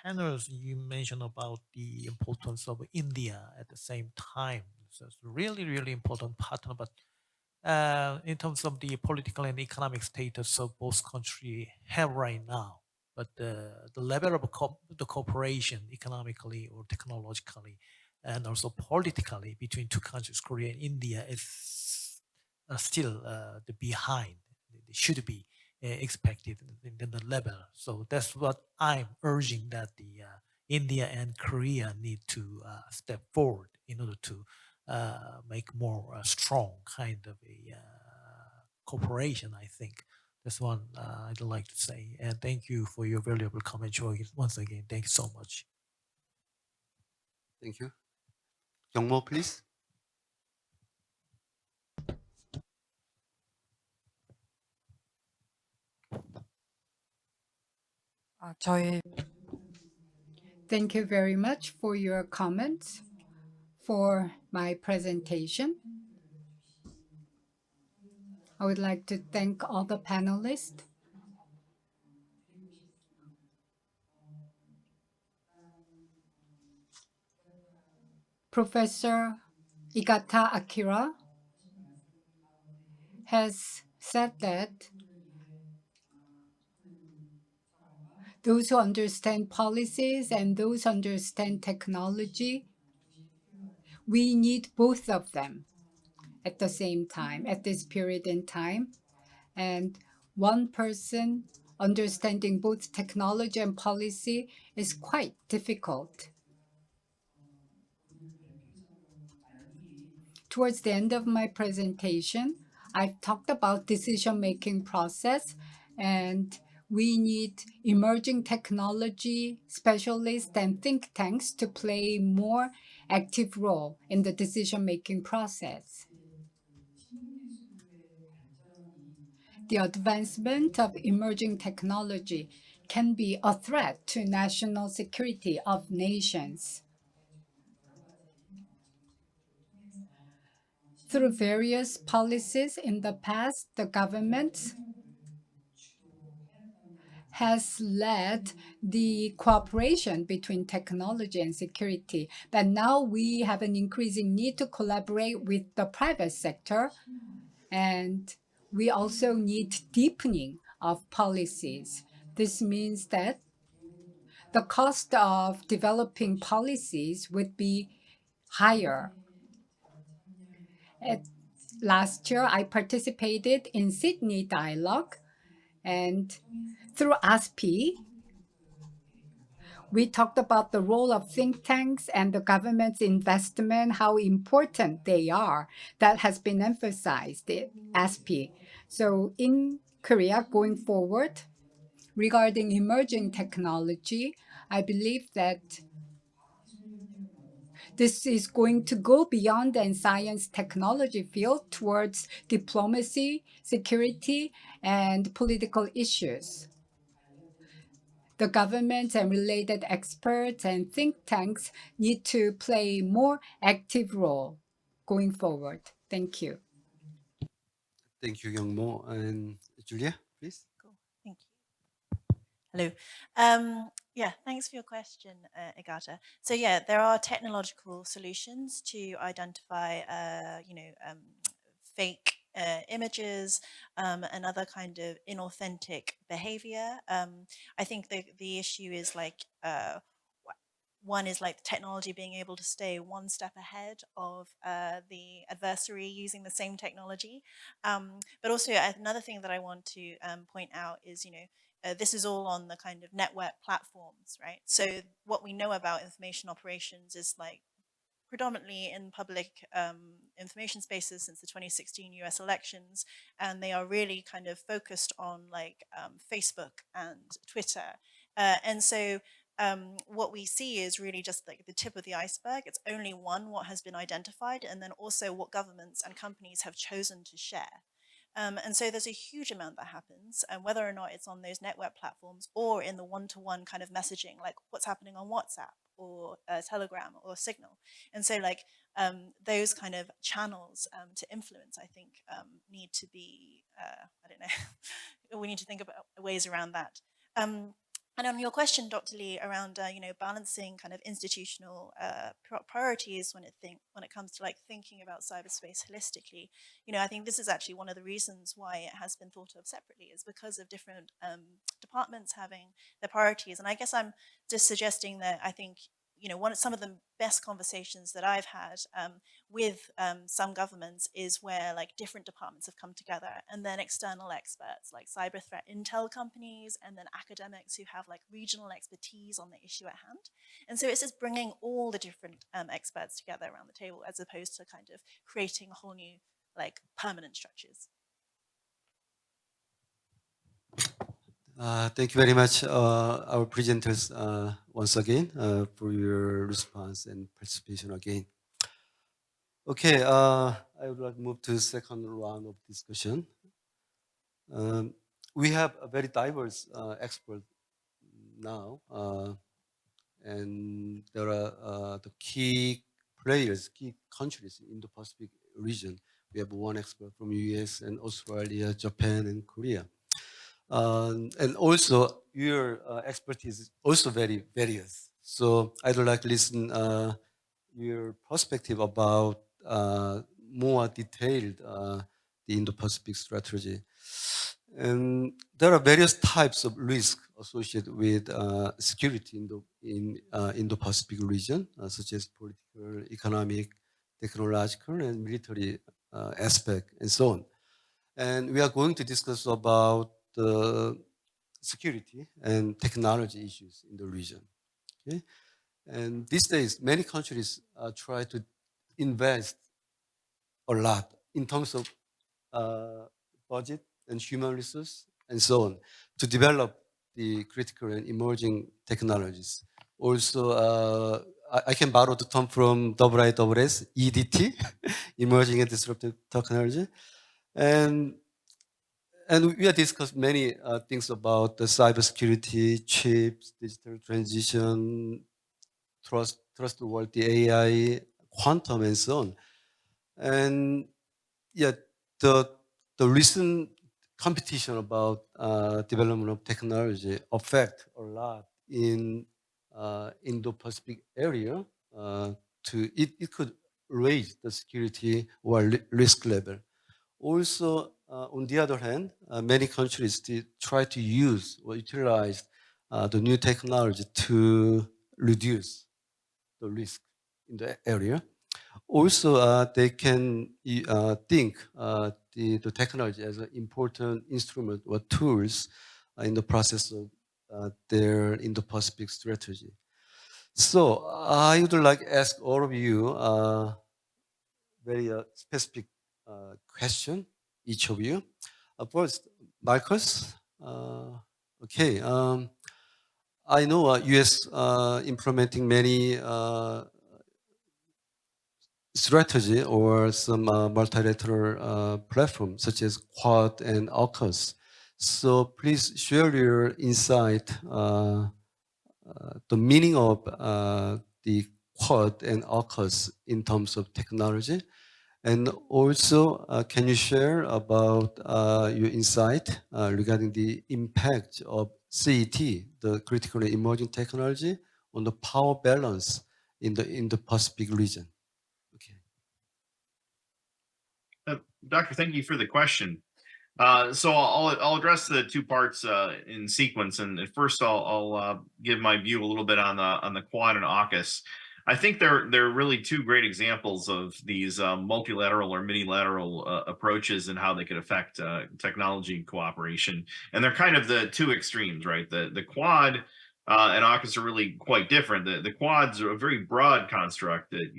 panels you mentioned about the importance of India at the same time. So it's really, really important partner. But in terms of the political and economic status of both countries have right now, but the level of the cooperation economically or technologically and also politically between two countries, Korea and India, is still the behind. It should be expected in the level. So that's what I'm urging, that the India and Korea need to step forward in order to make more strong kind of a cooperation. I think that's one I'd like to say. And thank you for your valuable comment, Joy. Once again, thank you so much. Thank you. Youngmo, please. 저희 Thank you very much for your comments for my presentation. I would like to thank all the panelists. Professor Igata Akira has said that those who understand policies and those who understand technology, we need both of them at the same time, at this period in time. And one person understanding both technology and policy is quite difficult. Towards the end of my presentation, I've talked about decision-making process, and we need emerging technology specialists and think tanks to play more active role in the decision-making process. The advancement of emerging technology can be a threat to national security of nations. Through various policies in the past, the government has led the cooperation between technology and security. But now we have an increasing need to collaborate with the private sector, and we also need deepening of policies. This means that the cost of developing policies would be higher. Last year, I participated in Sydney Dialogue, and through ASPI, we talked about the role of think tanks and the government's investment, how important they are. That has been emphasized in ASPI. So in Korea, going forward, regarding emerging technology, I believe that this is going to go beyond the science technology field towards diplomacy, security, and political issues. The government and related experts and think tanks need to play more active role going forward. Thank you. Thank you, Youngmo. And Julia, please. Cool. Thank you. Hello. Yeah, thanks for your question, Agata. So yeah, there are technological solutions to identify, fake images and other kind of inauthentic behavior. I think the issue is like one is like technology being able to stay one step ahead of the adversary using the same technology. But also another thing that I want to point out is, this is all on the kind of network platforms, right? So what we know about information operations is like predominantly in public information spaces since the 2016 US elections, and they are really kind of focused on like Facebook and Twitter. And so what we see is really just like the tip of the iceberg. It's only one, what has been identified, and then also what governments and companies have chosen to share. And so there's a huge amount that happens, and whether or not it's on those network platforms or in the one-to-one kind of messaging, like what's happening on WhatsApp or Telegram or Signal. And so like those kind of channels to influence, I think, need to be, I don't know, we need to think about ways around that. And on your question, Dr. Lee, around balancing kind of institutional priorities when it comes to like thinking about cyberspace holistically, I think this is actually one of the reasons why it has been thought of separately, is because of different departments having their priorities. And I guess I'm just suggesting that I think some of the best conversations that I've had with some governments is where like different departments have come together, and then external experts like cyber threat intel companies, and then academics who have like regional expertise on the issue at hand. And so it's just bringing all the different experts together around the table, as opposed to kind of creating a whole new like permanent structures. Thank you very much, our presenters, once again, for your response and participation again. Okay, I would like to move to the second round of discussion. We have a very diverse expert now, and there are the key players, key countries in the Pacific region. We have one expert from US and Australia, Japan, and Korea. And also your expertise is also very various. So I'd like to listen your perspective about more detailed the Indo-Pacific strategy. And there are various types of risk associated with security in Indo-Pacific region, such as political, economic, technological, and military aspect, and so on. And we are going to discuss about the security and technology issues in the region. Okay? And these days, many countries try to invest a lot in terms of budget and human resource and so on to develop the critical and emerging technologies. Also, I can borrow the term from IISS, EDT, emerging and disruptive technology. And we have discussed many things about the cybersecurity, chips, digital transition, trustworthy AI, quantum, and so on. And yeah, the recent competition about development of technology affect a lot in Indo-Pacific area. It could raise the security or risk level. Also, on the other hand, many countries try to use or utilize the new technology to reduce the risk in the area. Also, they can think the technology as an important instrument or tools in the process of their Indo-Pacific strategy. So I would like to ask all of you very specific question, each of you. First, Marcus. Okay. I know U.S. Implementing many strategy or some multilateral platforms such as Quad and AUKUS. So please share your insight, the meaning of the Quad and AUKUS in terms of technology. And also, can you share about your insight regarding the impact of CET, the critically emerging technology, on the power balance in the Indo-Pacific region? Okay. Doctor, thank you for the question. So I'll address the two parts in sequence, and first I'll give my view a little bit on the Quad and AUKUS. I think they're really two great examples of these multilateral or minilateral approaches and how they could affect technology cooperation. And they're kind of the two extremes, right? The Quad and AUKUS are really quite different. The Quad's are a very broad construct that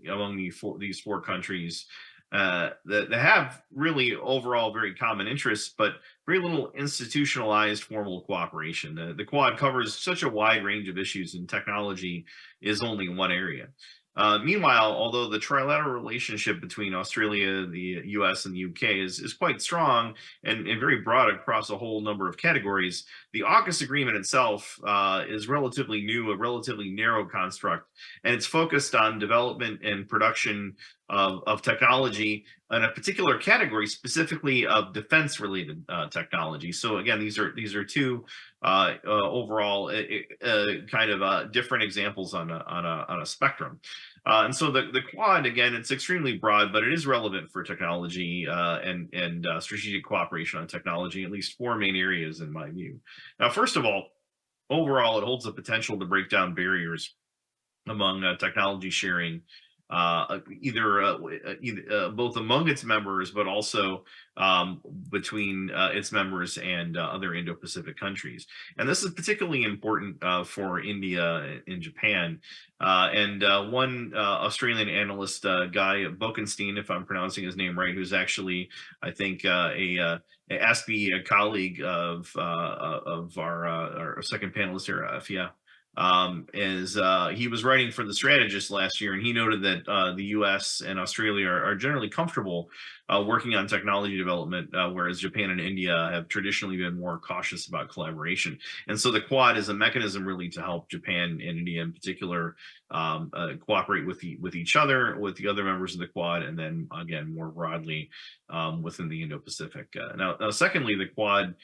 among these four countries that have really overall very common interests, but very little institutionalized formal cooperation. The Quad covers such a wide range of issues, and technology is only one area. Meanwhile, although the trilateral relationship between Australia, the US, and the UK is quite strong and very broad across a whole number of categories, the AUKUS agreement itself is relatively new, a relatively narrow construct, and it's focused on development and production of technology in a particular category, specifically of defense-related technology. So again, these are two overall kind of different examples on a spectrum. And so the Quad, again, it's extremely broad, but it is relevant for technology and strategic cooperation on technology, at least four main areas in my view. Now, first of all, overall, it holds the potential to break down barriers among technology sharing, either both among its members, but also between its members and other Indo-Pacific countries. And this is particularly important for India and Japan. One Australian analyst, Guy Bokenstein, if I'm pronouncing his name right, who's actually, I think, a STEPI colleague of our second panelist here, Afia, he was writing for The Strategist last year, and he noted that the US and Australia are generally comfortable working on technology development, whereas Japan and India have traditionally been more cautious about collaboration. And so the Quad is a mechanism really to help Japan and India in particular cooperate with each other, with the other members of the Quad, and then again more broadly within the Indo-Pacific. Now, secondly, the Quad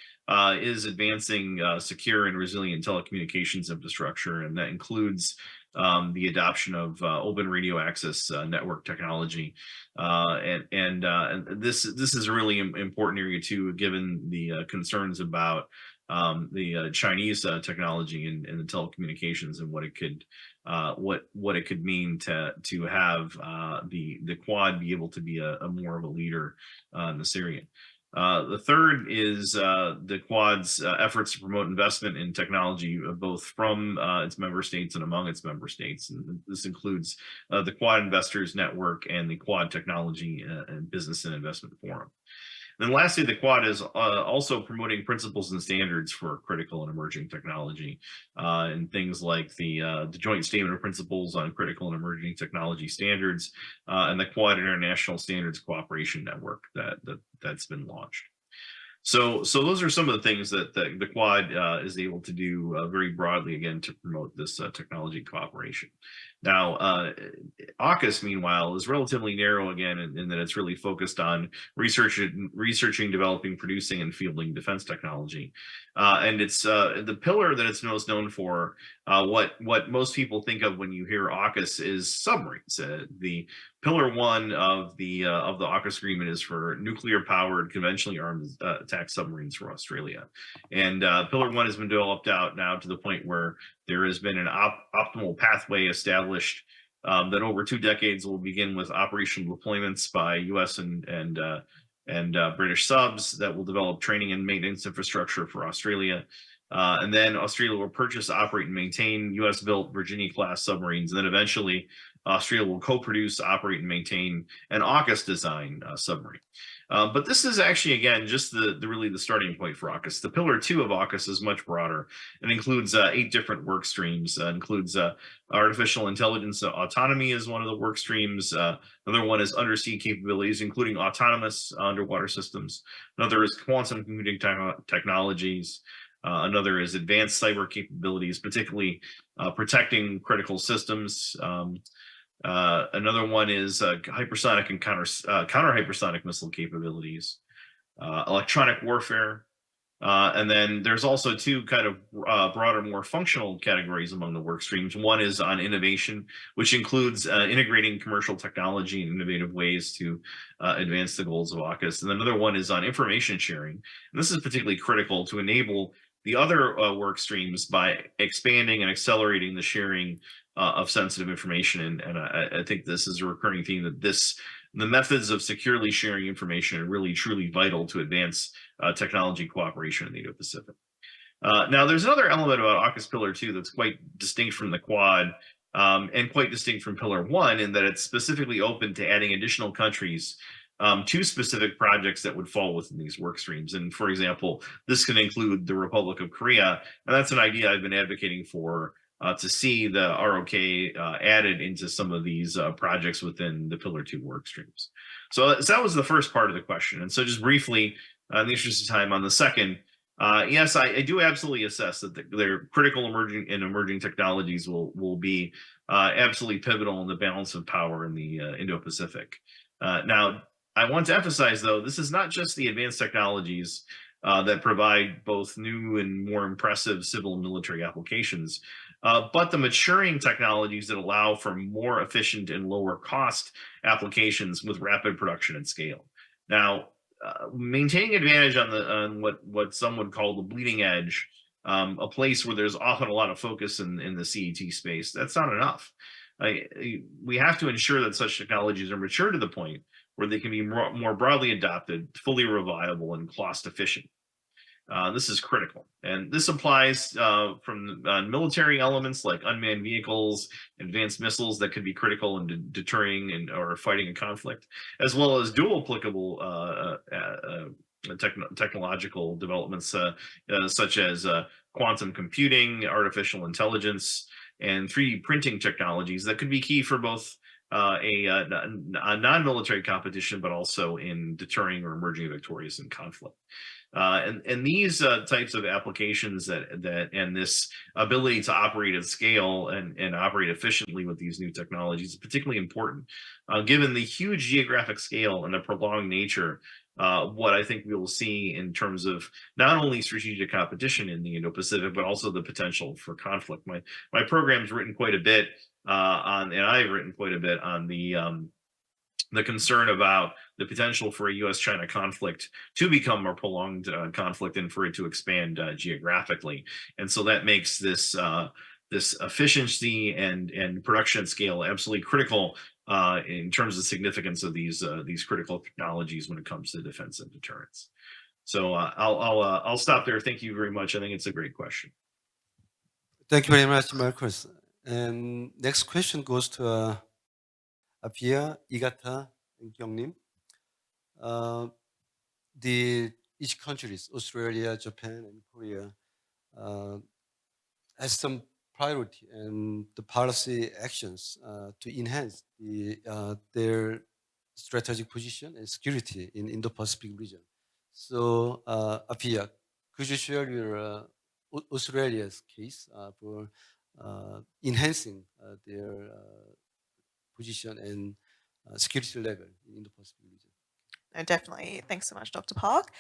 is advancing secure and resilient telecommunications infrastructure, and that includes the adoption of open radio access network technology, and this is a really important area too, given the concerns about the Chinese technology and the telecommunications and what it could what it could mean to have the Quad be able to be a more of a leader in this area. The third is the Quad's efforts to promote investment in technology, both from its member states and among its member states. And this includes the Quad Investors Network and the Quad Technology and Business and Investment Forum. And then lastly, the Quad is also promoting principles and standards for critical and emerging technology, and things like the Joint Statement of Principles on Critical and Emerging Technology Standards, and the Quad International Standards Cooperation Network that's been launched. So those are some of the things that the Quad is able to do very broadly, again, to promote this technology cooperation. Now, AUKUS, meanwhile, is relatively narrow again in that it's really focused on researching, developing, producing, and fielding defense technology. And it's the pillar that it's most known for. What most people think of when you hear AUKUS is submarines. The pillar one of the AUKUS agreement is for nuclear-powered, conventionally armed attack submarines for Australia. And pillar one has been developed out now to the point where there has been an optimal pathway established that over 2 decades will begin with operational deployments by U.S. and British subs that will develop training and maintenance infrastructure for Australia. And then Australia will purchase, operate, and maintain U.S.-built Virginia-class submarines. And then eventually, Australia will co-produce, operate, and maintain an AUKUS design submarine. But this is actually, again, just really the starting point for AUKUS. The pillar 2 of AUKUS is much broader and includes 8 different work streams. Includes artificial intelligence autonomy is one of the work streams. Another one is undersea capabilities, including autonomous underwater systems. Another is quantum computing technologies. Another is advanced cyber capabilities, particularly protecting critical systems. Another one is hypersonic and counter hypersonic missile capabilities, electronic warfare, and then there's also 2 kind of broader, more functional categories among the work streams. One is on innovation, which includes integrating commercial technology in innovative ways to advance the goals of AUKUS. And another one is on information sharing. And this is particularly critical to enable the other work streams by expanding and accelerating the sharing of sensitive information. And I think this is a recurring theme that the methods of securely sharing information are really truly vital to advance technology cooperation in the Indo-Pacific. Now, there's another element about AUKUS Pillar 2 that's quite distinct from the Quad and quite distinct from Pillar 1 in that it's specifically open to adding additional countries to specific projects that would fall within these work streams. And for example, this can include the Republic of Korea, and that's an idea I've been advocating for to see the ROK added into some of these projects within the Pillar 2 work streams. So that was the first part of the question. And so just briefly, in the interest of time on the second, yes, I do absolutely assess that their critical emerging technologies will be absolutely pivotal in the balance of power in the Indo-Pacific. Now, I want to emphasize, though, this is not just the advanced technologies that provide both new and more impressive civil and military applications, but the maturing technologies that allow for more efficient and lower cost applications with rapid production and scale. Now, maintaining advantage on what some would call the bleeding edge, a place where there's often a lot of focus in the CET space, that's not enough. We have to ensure that such technologies are mature to the point where they can be more broadly adopted, fully reliable, and cost efficient. This is critical. And this applies from military elements like unmanned vehicles, advanced missiles that could be critical in deterring or fighting a conflict, as well as dual applicable technological developments such as quantum computing, artificial intelligence, and 3D printing technologies that could be key for both a non-military competition, but also in deterring or emerging victorious in conflict. And these types of applications and this ability to operate at scale and operate efficiently with these new technologies is particularly important, given the huge geographic scale and the prolonged nature what I think we will see in terms of not only strategic competition in the Indo-Pacific, but also the potential for conflict. My program's written quite a bit and I've written quite a bit on the concern about the potential for a U.S.-China conflict to become a prolonged conflict and for it to expand geographically. And so that makes this efficiency and production scale absolutely critical in terms of significance of these critical technologies when it comes to defense and deterrence. So I'll stop there. Thank you very much. I think it's a great question. Thank you very much, Marcus. And next question goes to Apia, Igata, and Kyungnim. Each countries, Australia, Japan, and Korea, has some priority and the policy actions to enhance their strategic position and security in Indo-Pacific region. So, Apia, could you share your Australia's case for enhancing their position and security level in the Pacific region? No, definitely. Thanks so much, Dr. Park.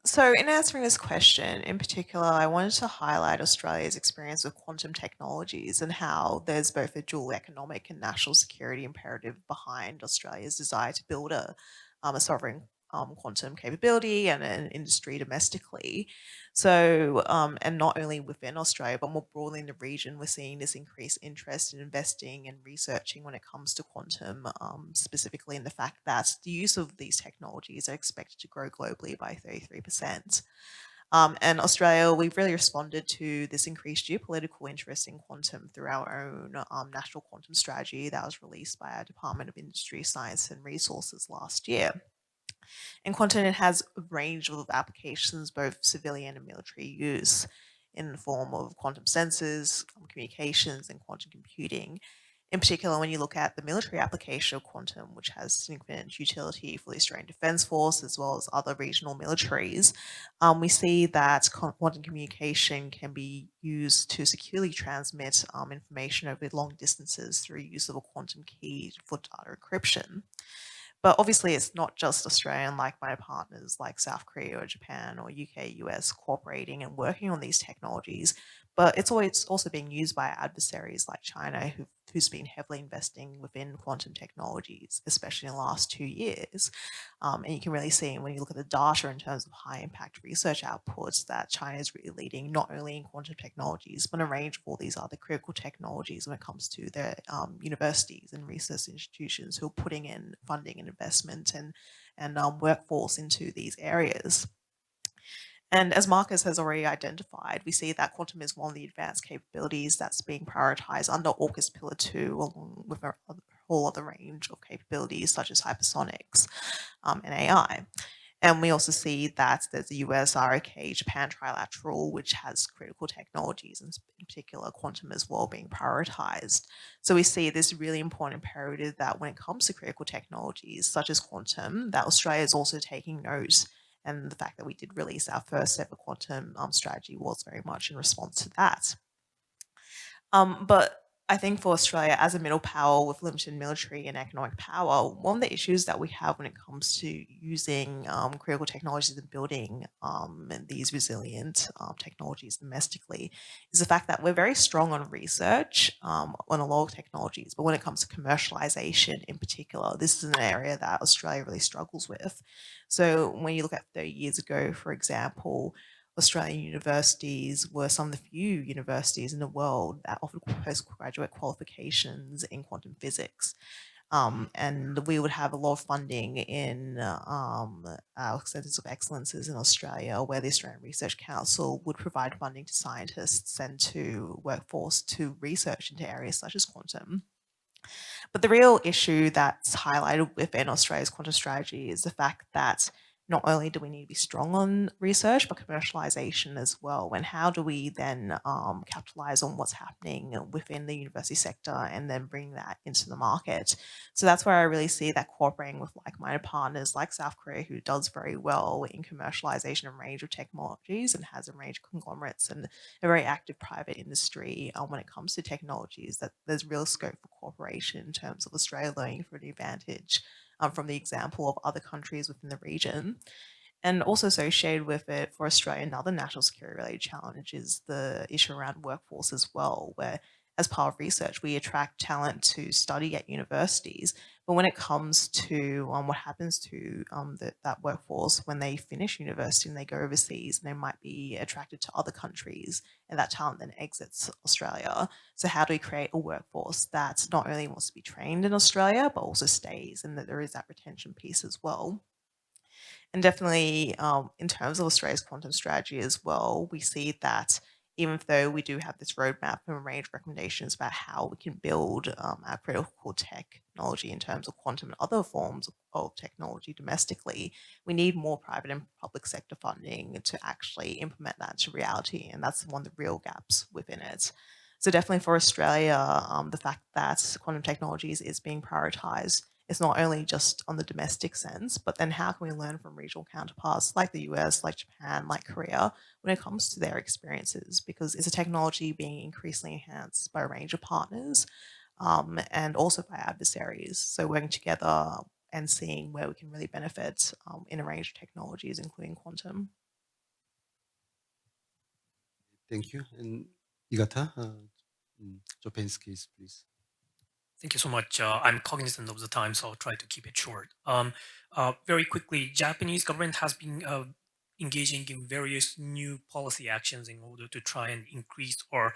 So in answering this question, in particular, I wanted to highlight Australia's experience with quantum technologies and how there's both a dual economic and national security imperative behind Australia's desire to build a sovereign quantum capability and an industry domestically. So, and not only within Australia, but more broadly in the region, we're seeing this increased interest in investing and researching when it comes to quantum, specifically in the fact that the use of these technologies are expected to grow globally by 33%. And Australia, we've really responded to this increased geopolitical interest in quantum through our own national quantum strategy that was released by our Department of Industry, Science and Resources last year. And quantum has a range of applications, both civilian and military use, in the form of quantum sensors, communications, and quantum computing. In particular, when you look at the military application of quantum, which has significant utility for the Australian Defence Force as well as other regional militaries, we see that quantum communication can be used to securely transmit information over long distances through use of a quantum key for data encryption. But obviously, it's not just Australian like-minded partners like South Korea or Japan or UK, US cooperating and working on these technologies, but it's always also being used by adversaries like China, who's been heavily investing within quantum technologies, especially in the last 2 years. And you can really see when you look at the data in terms of high impact research outputs that China is really leading not only in quantum technologies, but a range of all these other critical technologies when it comes to their universities and research institutions who are putting in funding and investment and workforce into these areas. And as Marcus has already identified, we see that quantum is one of the advanced capabilities that's being prioritized under AUKUS Pillar 2, along with a whole other range of capabilities such as hypersonics and AI. And we also see that there's the US, ROK, Japan trilateral, which has critical technologies, and in particular quantum as well, being prioritized. So we see this really important imperative that when it comes to critical technologies such as quantum, that Australia is also taking note. And the fact that we did release our first ever quantum strategy was very much in response to that. But I think for Australia, as a middle power with limited military and economic power, one of the issues that we have when it comes to using critical technologies and building these resilient technologies domestically is the fact that we're very strong on research on a lot of technologies, but when it comes to commercialization in particular, this is an area that Australia really struggles with. So when you look at 30 years ago, for example, Australian universities were some of the few universities in the world that offered postgraduate qualifications in quantum physics. And we would have a lot of funding in our centres of excellences in Australia, where the Australian Research Council would provide funding to scientists and to workforce to research into areas such as quantum. But the real issue that's highlighted within Australia's quantum strategy is the fact that not only do we need to be strong on research, but commercialization as well. And how do we then capitalize on what's happening within the university sector and then bring that into the market? So that's where I really see that cooperating with like-minded partners like South Korea, who does very well in commercialization of a range of technologies and has a range of conglomerates and a very active private industry when it comes to technologies, that there's real scope for cooperation in terms of Australia learning from the advantage from the example of other countries within the region. And also associated with it for Australia, another national security related challenge is the issue around workforce as well, where as part of research, we attract talent to study at universities. But when it comes to what happens to that workforce when they finish university and they go overseas, and they might be attracted to other countries, and that talent then exits Australia. So how do we create a workforce that not only wants to be trained in Australia, but also stays, and that there is that retention piece as well? And definitely, in terms of Australia's quantum strategy as well, we see that even though we do have this roadmap and a range of recommendations about how we can build our critical technology in terms of quantum and other forms of technology domestically, we need more private and public sector funding to actually implement that to reality. And that's one of the real gaps within it. So definitely for Australia, the fact that quantum technologies is being prioritized, it's not only just on the domestic sense, but then how can we learn from regional counterparts like the US, like Japan, like Korea, when it comes to their experiences? Because it's a technology being increasingly enhanced by a range of partners and also by adversaries. So working together and seeing where we can really benefit in a range of technologies, including quantum. Thank you. And Igata, Japan's case, please. Thank you so much. I'm cognizant of the time, so I'll try to keep it short. Very quickly, Japanese government has been engaging in various new policy actions in order to try and increase or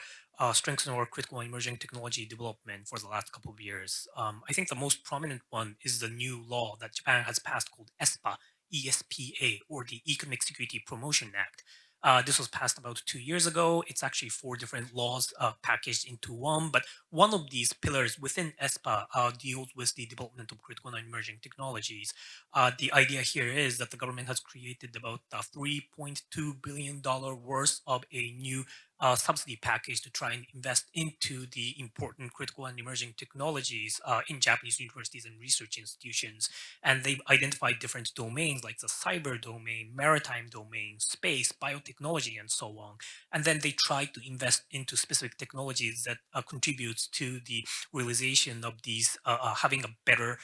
strengthen our critical and emerging technology development for the last couple of years. I think the most prominent one is the new law that Japan has passed called ESPA, ESPA, or the Economic Security Promotion Act. This was passed about 2 years ago. It's actually 4 different laws packaged into one, but one of these pillars within SPA deals with the development of critical and emerging technologies. The idea here is that the government has created about $3.2 billion worth of a new subsidy package to try and invest into the important critical and emerging technologies in Japanese universities and research institutions. And they've identified different domains like the cyber domain, maritime domain, space, biotechnology, and so on. And then they try to invest into specific technologies that contributes to the realization of these having a better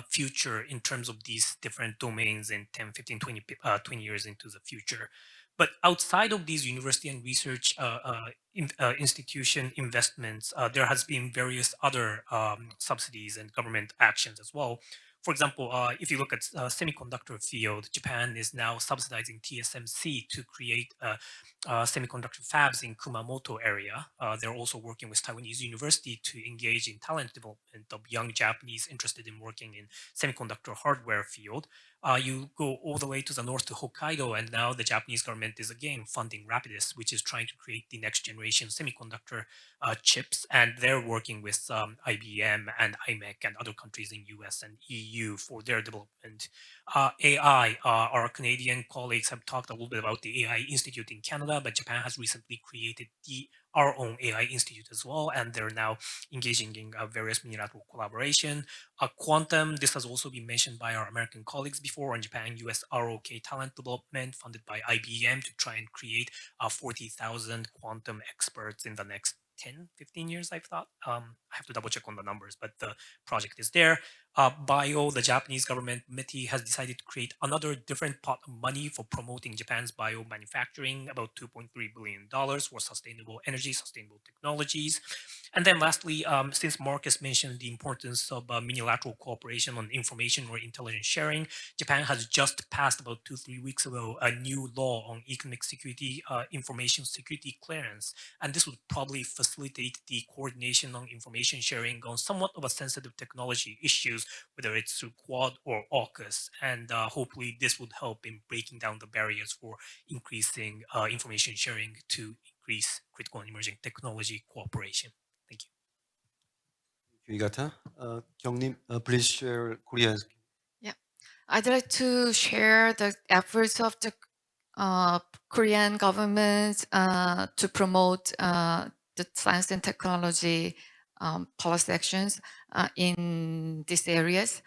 future in terms of these different domains in 10, 15, 20 years into the future. But outside of these university and research institution investments, there has been various other subsidies and government actions as well. For example, if you look at semiconductor field, Japan is now subsidizing TSMC to create semiconductor fabs in Kumamoto area. They're also working with Taiwanese university to engage in talent development of young Japanese interested in working in semiconductor hardware field. You go all the way to the north to Hokkaido, and now the Japanese government is again funding Rapidus, which is trying to create the next generation semiconductor chips, and they're working with IBM and IMEC and other countries in US and EU for their development. AI, our Canadian colleagues have talked a little bit about the AI Institute in Canada, but Japan has recently created our own AI Institute as well, and they're now engaging in various unilateral collaboration. Quantum, this has also been mentioned by our American colleagues before on Japan-US ROK talent development funded by IBM to try and create 40,000 quantum experts in the next 10, 15 years, I've thought. I have to double check on the numbers, but the project is there. Bio, the Japanese government, METI, has decided to create another different pot of money for promoting Japan's bio manufacturing, about $2.3 billion for sustainable energy, sustainable technologies. And then lastly, since Marcus mentioned the importance of unilateral cooperation on information or intelligence sharing, Japan has just passed about 2-3 weeks ago a new law on economic security, information security clearance. And this would probably facilitate the coordination on information sharing on somewhat of a sensitive technology issues, whether it's through Quad or AUKUS. And hopefully this would help in breaking down the barriers for increasing information sharing to increase critical and emerging technology cooperation. Thank you. Igata. Kyungnim, please share Korean. Yeah, I'd like to share the efforts of the Korean government to promote the science and technology policy actions in these areas.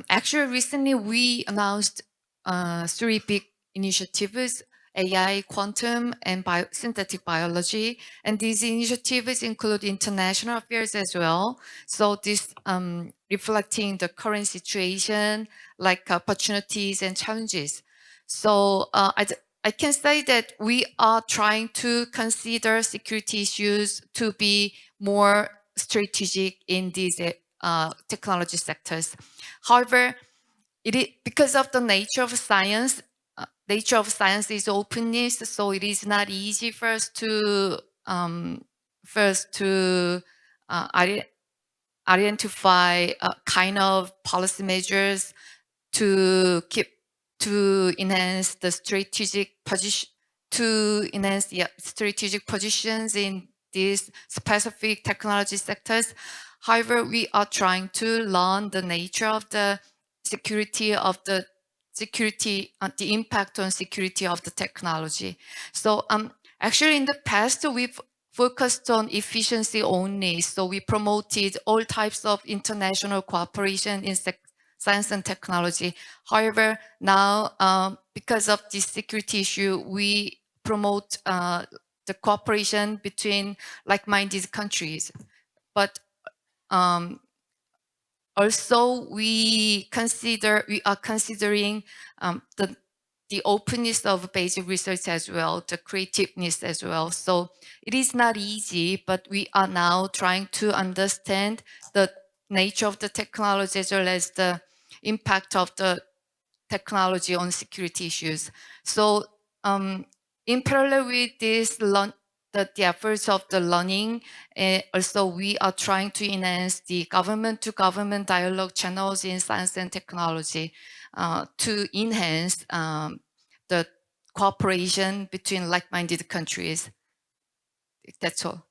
Actually, recently we announced 3 big initiatives: AI, quantum, and synthetic biology. And these initiatives include international affairs as well. So this reflecting the current situation, like opportunities and challenges. So I can say that we are trying to consider security issues to be more strategic in these technology sectors. However, because of the nature of science is openness, so it is not easy for us to identify kind of policy measures to enhance the strategic positions in these specific technology sectors. However, we are trying to learn the nature of the the impact on security of the technology. So actually in the past, we've focused on efficiency only. So we promoted all types of international cooperation in science and technology. However, now because of this security issue, we promote the cooperation between like-minded countries. But also we are considering the openness of basic research as well, the creativeness as well. So it is not easy, but we are now trying to understand the nature of the technology as well as the impact of the technology on security issues. So in parallel with this, the efforts of the learning, also we are trying to enhance the government-to-government dialogue channels in science and technology to enhance the cooperation between like-minded countries. That's all.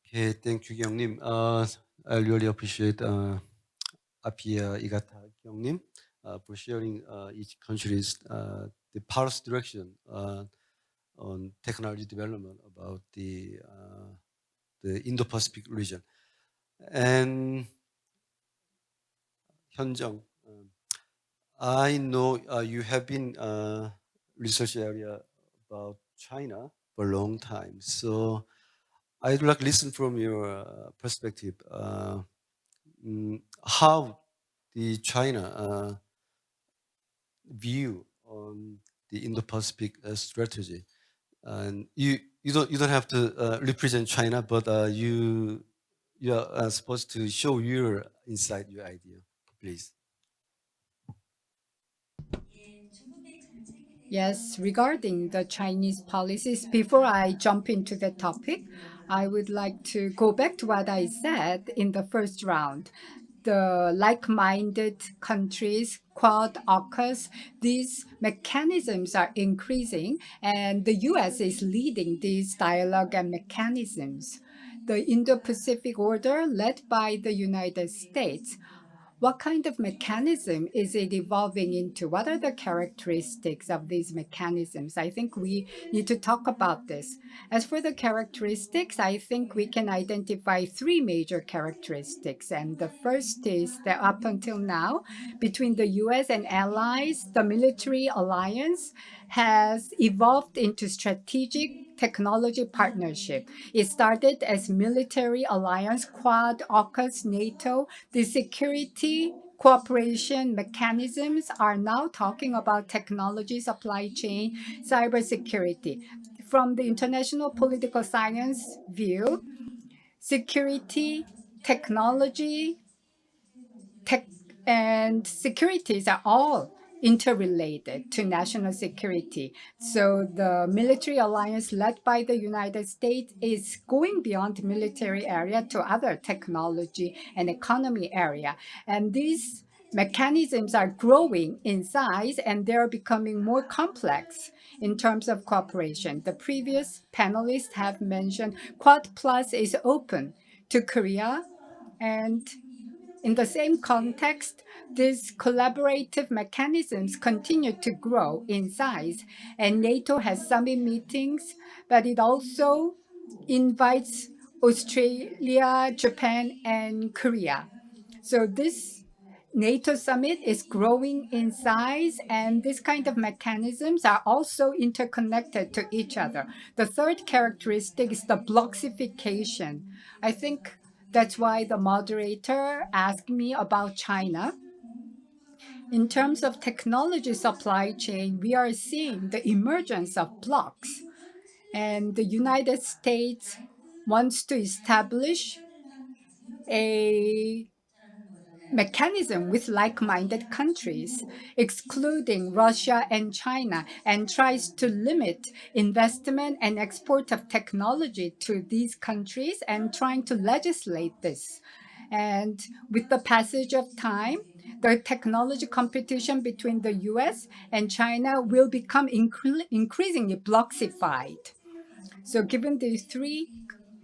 Okay, thank you, Kyungnim. I really appreciate Apia Igata Kyungnim for sharing each country's the policy direction on technology development about the Indo-Pacific region. And Hyunjung, I know you have been research area about China for a long time. So I'd like to listen from your perspective, how the China view on the Indo-Pacific strategy. And you don't have to represent China, but you are supposed to show your insight, your idea, please. Yes, regarding the Chinese policies, before I jump into the topic, I would like to go back to what I said in the first round. The like-minded countries, Quad, AUKUS, these mechanisms are increasing, and the US is leading these dialogue and mechanisms. The Indo-Pacific Order, led by the United States, what kind of mechanism is it evolving into? What are the characteristics of these mechanisms? I think we need to talk about this. As for the characteristics, I think we can identify three major characteristics. And the first is that up until now, between the US and allies, the military alliance has evolved into strategic technology partnership. It started as military alliance, Quad, AUKUS, NATO. The security cooperation mechanisms are now talking about technology, supply chain, cybersecurity. From the international political science view, security, technology, and securities are all interrelated to national security. So the military alliance led by the United States is going beyond military area to other technology and economy area. And these mechanisms are growing in size and they're becoming more complex in terms of cooperation. The previous panelists have mentioned Quad Plus is open to Korea, and in the same context, these collaborative mechanisms continue to grow in size, and NATO has summit meetings, but it also invites Australia, Japan, and Korea. So this NATO summit is growing in size, and this kind of mechanisms are also interconnected to each other. The third characteristic is the bloxification. I think that's why the moderator asked me about China. In terms of technology supply chain, we are seeing the emergence of blocks, and the United States wants to establish a mechanism with like-minded countries, excluding Russia and China, and tries to limit investment and export of technology to these countries and trying to legislate this. And with the passage of time, the technology competition between the US and China will become increasingly bloxified. So given these three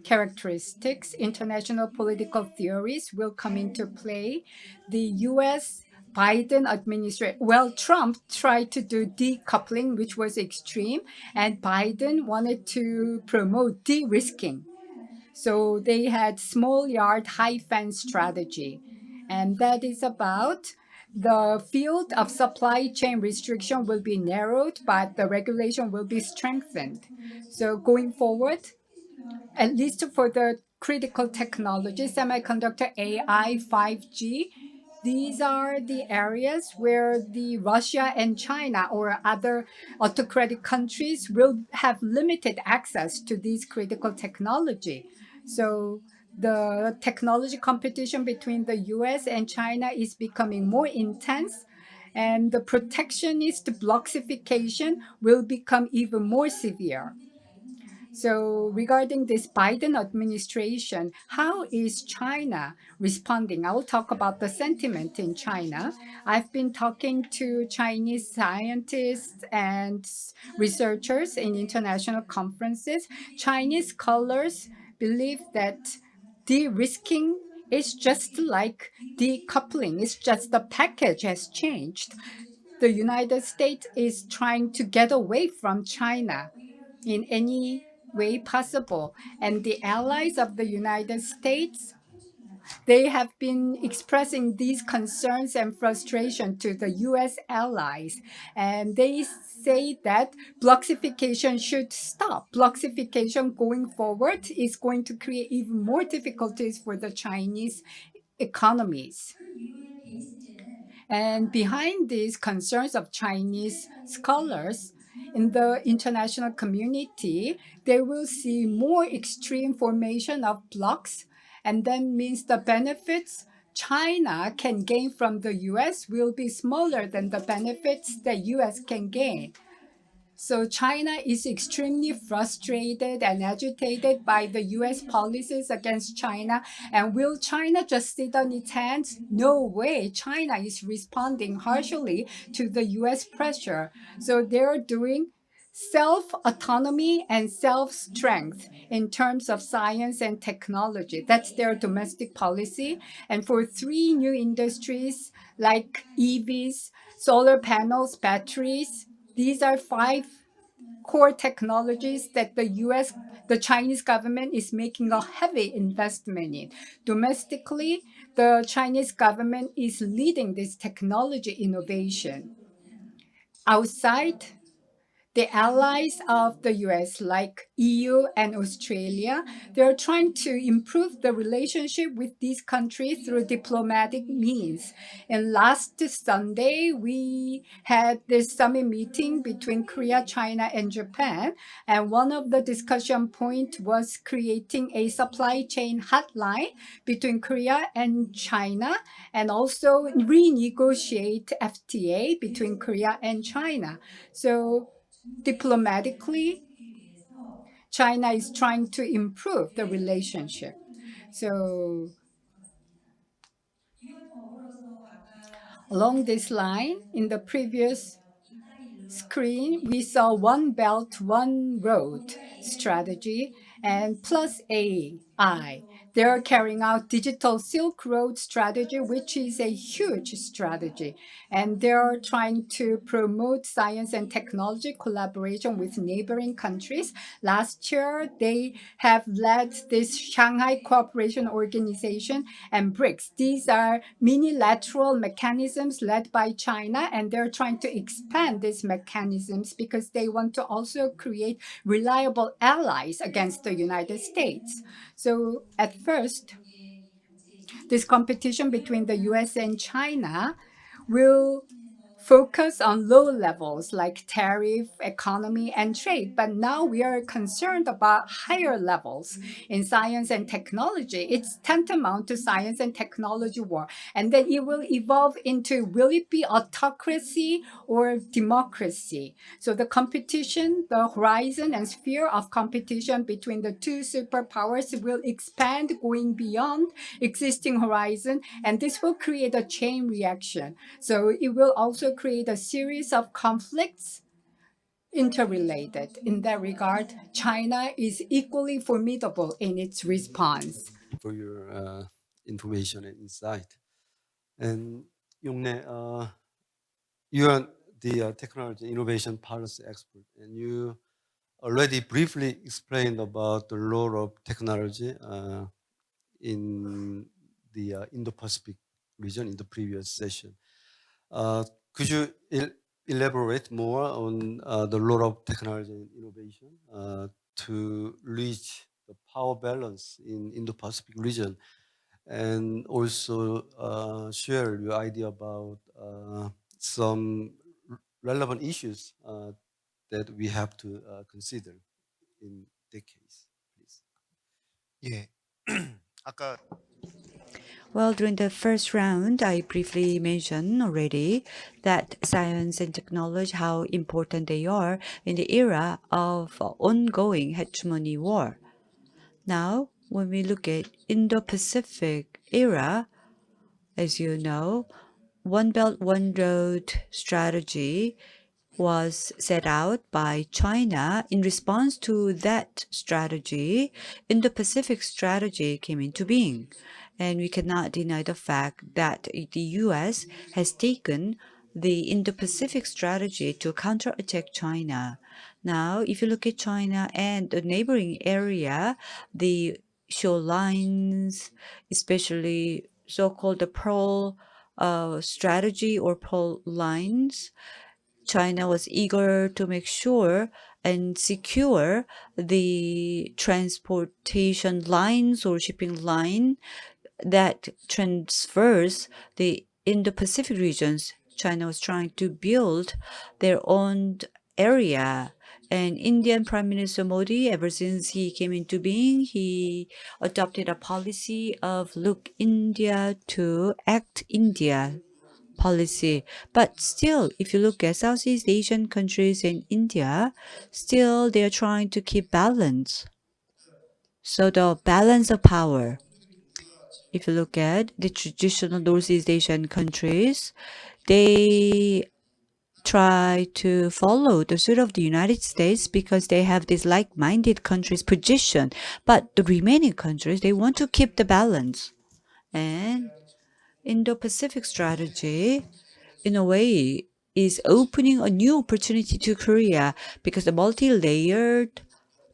characteristics, international political theories will come into play. The US Biden administration, well, Trump tried to do decoupling, which was extreme, and Biden wanted to promote de-risking. So they had small yard, high fence strategy. And that is about the field of supply chain restriction will be narrowed, but the regulation will be strengthened. So going forward, at least for the critical technology, semiconductor, AI, 5G, these are the areas where the Russia and China or other autocratic countries will have limited access to these critical technology. So the technology competition between the US and China is becoming more intense, and the protectionist bloxification will become even more severe. So regarding this Biden administration, how is China responding? I will talk about the sentiment in China. I've been talking to Chinese scientists and researchers in international conferences. Chinese scholars believe that de-risking is just like decoupling. It's just the package has changed. The United States is trying to get away from China in any way possible. And the allies of the United States, they have been expressing these concerns and frustration to the US allies. And they say that blockification should stop. Blockification going forward is going to create even more difficulties for the Chinese economies. And behind these concerns of Chinese scholars in the international community, they will see more extreme formation of blocs, and that means the benefits China can gain from the US will be smaller than the benefits the US can gain. So China is extremely frustrated and agitated by the US policies against China. And will China just sit on its hands? No way. China is responding harshly to the US pressure. So they're doing self-autonomy and self-strength in terms of science and technology. That's their domestic policy. And for 3 new industries like EVs, solar panels, batteries, these are 5 core technologies that the Chinese government is making a heavy investment in. Domestically, the Chinese government is leading this technology innovation. Outside, the allies of the US, like EU and Australia, they're trying to improve the relationship with these countries through diplomatic means. And last Sunday, we had this summit meeting between Korea, China, and Japan. And one of the discussion points was creating a supply chain hotline between Korea and China, and also renegotiate FTA between Korea and China. So diplomatically, China is trying to improve the relationship. So along this line, in the previous screen, we saw one belt, one road strategy and plus AI. They're carrying out digital Silk Road strategy, which is a huge strategy. And they're trying to promote science and technology collaboration with neighboring countries. Last year, they have led this Shanghai Cooperation Organization and BRICS. These are unilateral mechanisms led by China, and they're trying to expand these mechanisms because they want to also create reliable allies against the United States. So at first, this competition between the US and China will focus on low levels like tariff, economy, and trade. But now we are concerned about higher levels in science and technology. It's tantamount to science and technology war. And then it will evolve into, will it be autocracy or democracy? So the competition, the horizon and sphere of competition between the 2 superpowers will expand going beyond existing horizon. And this will create a chain reaction. So it will also create a series of conflicts interrelated. In that regard, China is equally formidable in its response. For your information and insight. And Yongne, you are the technology innovation policy expert, and you already briefly explained about the role of technology in the Indo-Pacific region in the previous session. Could you elaborate more on the role of technology and innovation to reach the power balance in Indo-Pacific region, and also share your idea about some relevant issues that we have to consider in that case, please? 예. 아까 Well, during the first round, I briefly mentioned already that science and technology, how important they are in the era of ongoing hegemony war. Now, when we look at Indo-Pacific era, as you know, One Belt, One Road strategy was set out by China. In response to that strategy, Indo-Pacific strategy came into being. And we cannot deny the fact that the US has taken the Indo-Pacific strategy to counterattack China. Now, if you look at China and the neighboring area, the shorelines, especially so-called the Pearl strategy or Pearl lines, China was eager to make sure and secure the transportation lines or shipping line that transfers the Indo-Pacific regions. China was trying to build their own area. And Indian Prime Minister Modi, ever since he came into being, he adopted a policy of look India to act India policy. But still, if you look at Southeast Asian countries and India, still they're trying to keep balance. So the balance of power, if you look at the traditional Northeast Asian countries, they try to follow the suit of the United States because they have this like-minded countries position. But the remaining countries, they want to keep the balance. And Indo-Pacific strategy, in a way, is opening a new opportunity to Korea because the multi-layered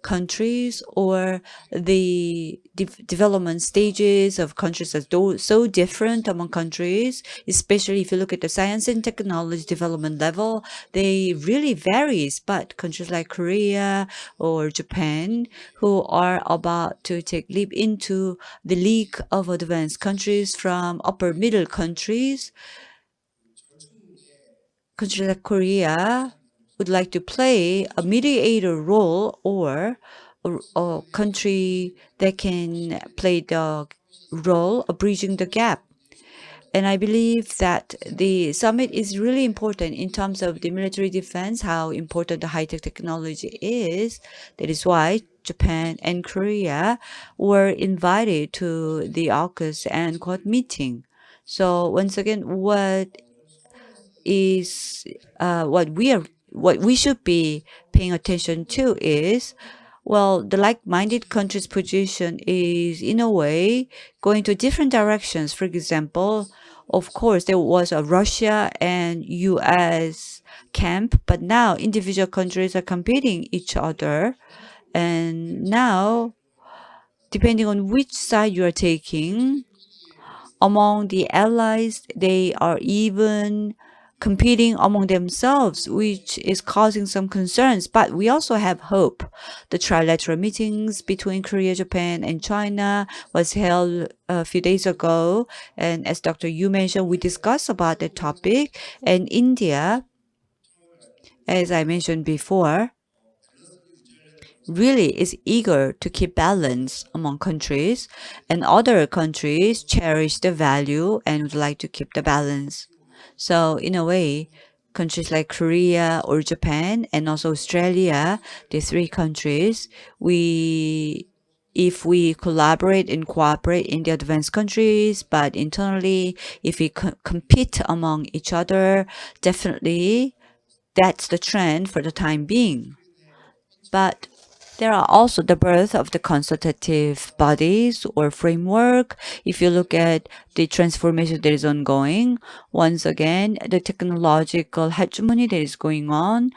countries or the development stages of countries are so different among countries, especially if you look at the science and technology development level, they really varies. But countries like Korea or Japan, who are about to take leap into the league of advanced countries from upper middle countries, countries like Korea would like to play a mediator role or a country that can play the role of bridging the gap. And I believe that the summit is really important in terms of the military defense, how important the high-tech technology is. That is why Japan and Korea were invited to the AUKUS and Quad meeting. So once again, what we should be paying attention to is, well, the like-minded countries' position is in a way going to different directions. For example, of course, there was a Russia and US camp, but now individual countries are competing each other. And now, depending on which side you are taking, among the allies, they are even competing among themselves, which is causing some concerns. But we also have hope. The trilateral meetings between Korea, Japan, and China was held a few days ago. And as Dr. Yu mentioned, we discussed about the topic. And India, as I mentioned before, really is eager to keep balance among countries, and other countries cherish the value and would like to keep the balance. So in a way, countries like Korea or Japan and also Australia, the three countries, if we collaborate and cooperate in the advanced countries, but internally, if we compete among each other, definitely that's the trend for the time being. But there are also the birth of the consultative bodies or framework. If you look at the transformation that is ongoing, once again, the technological hegemony that is going on.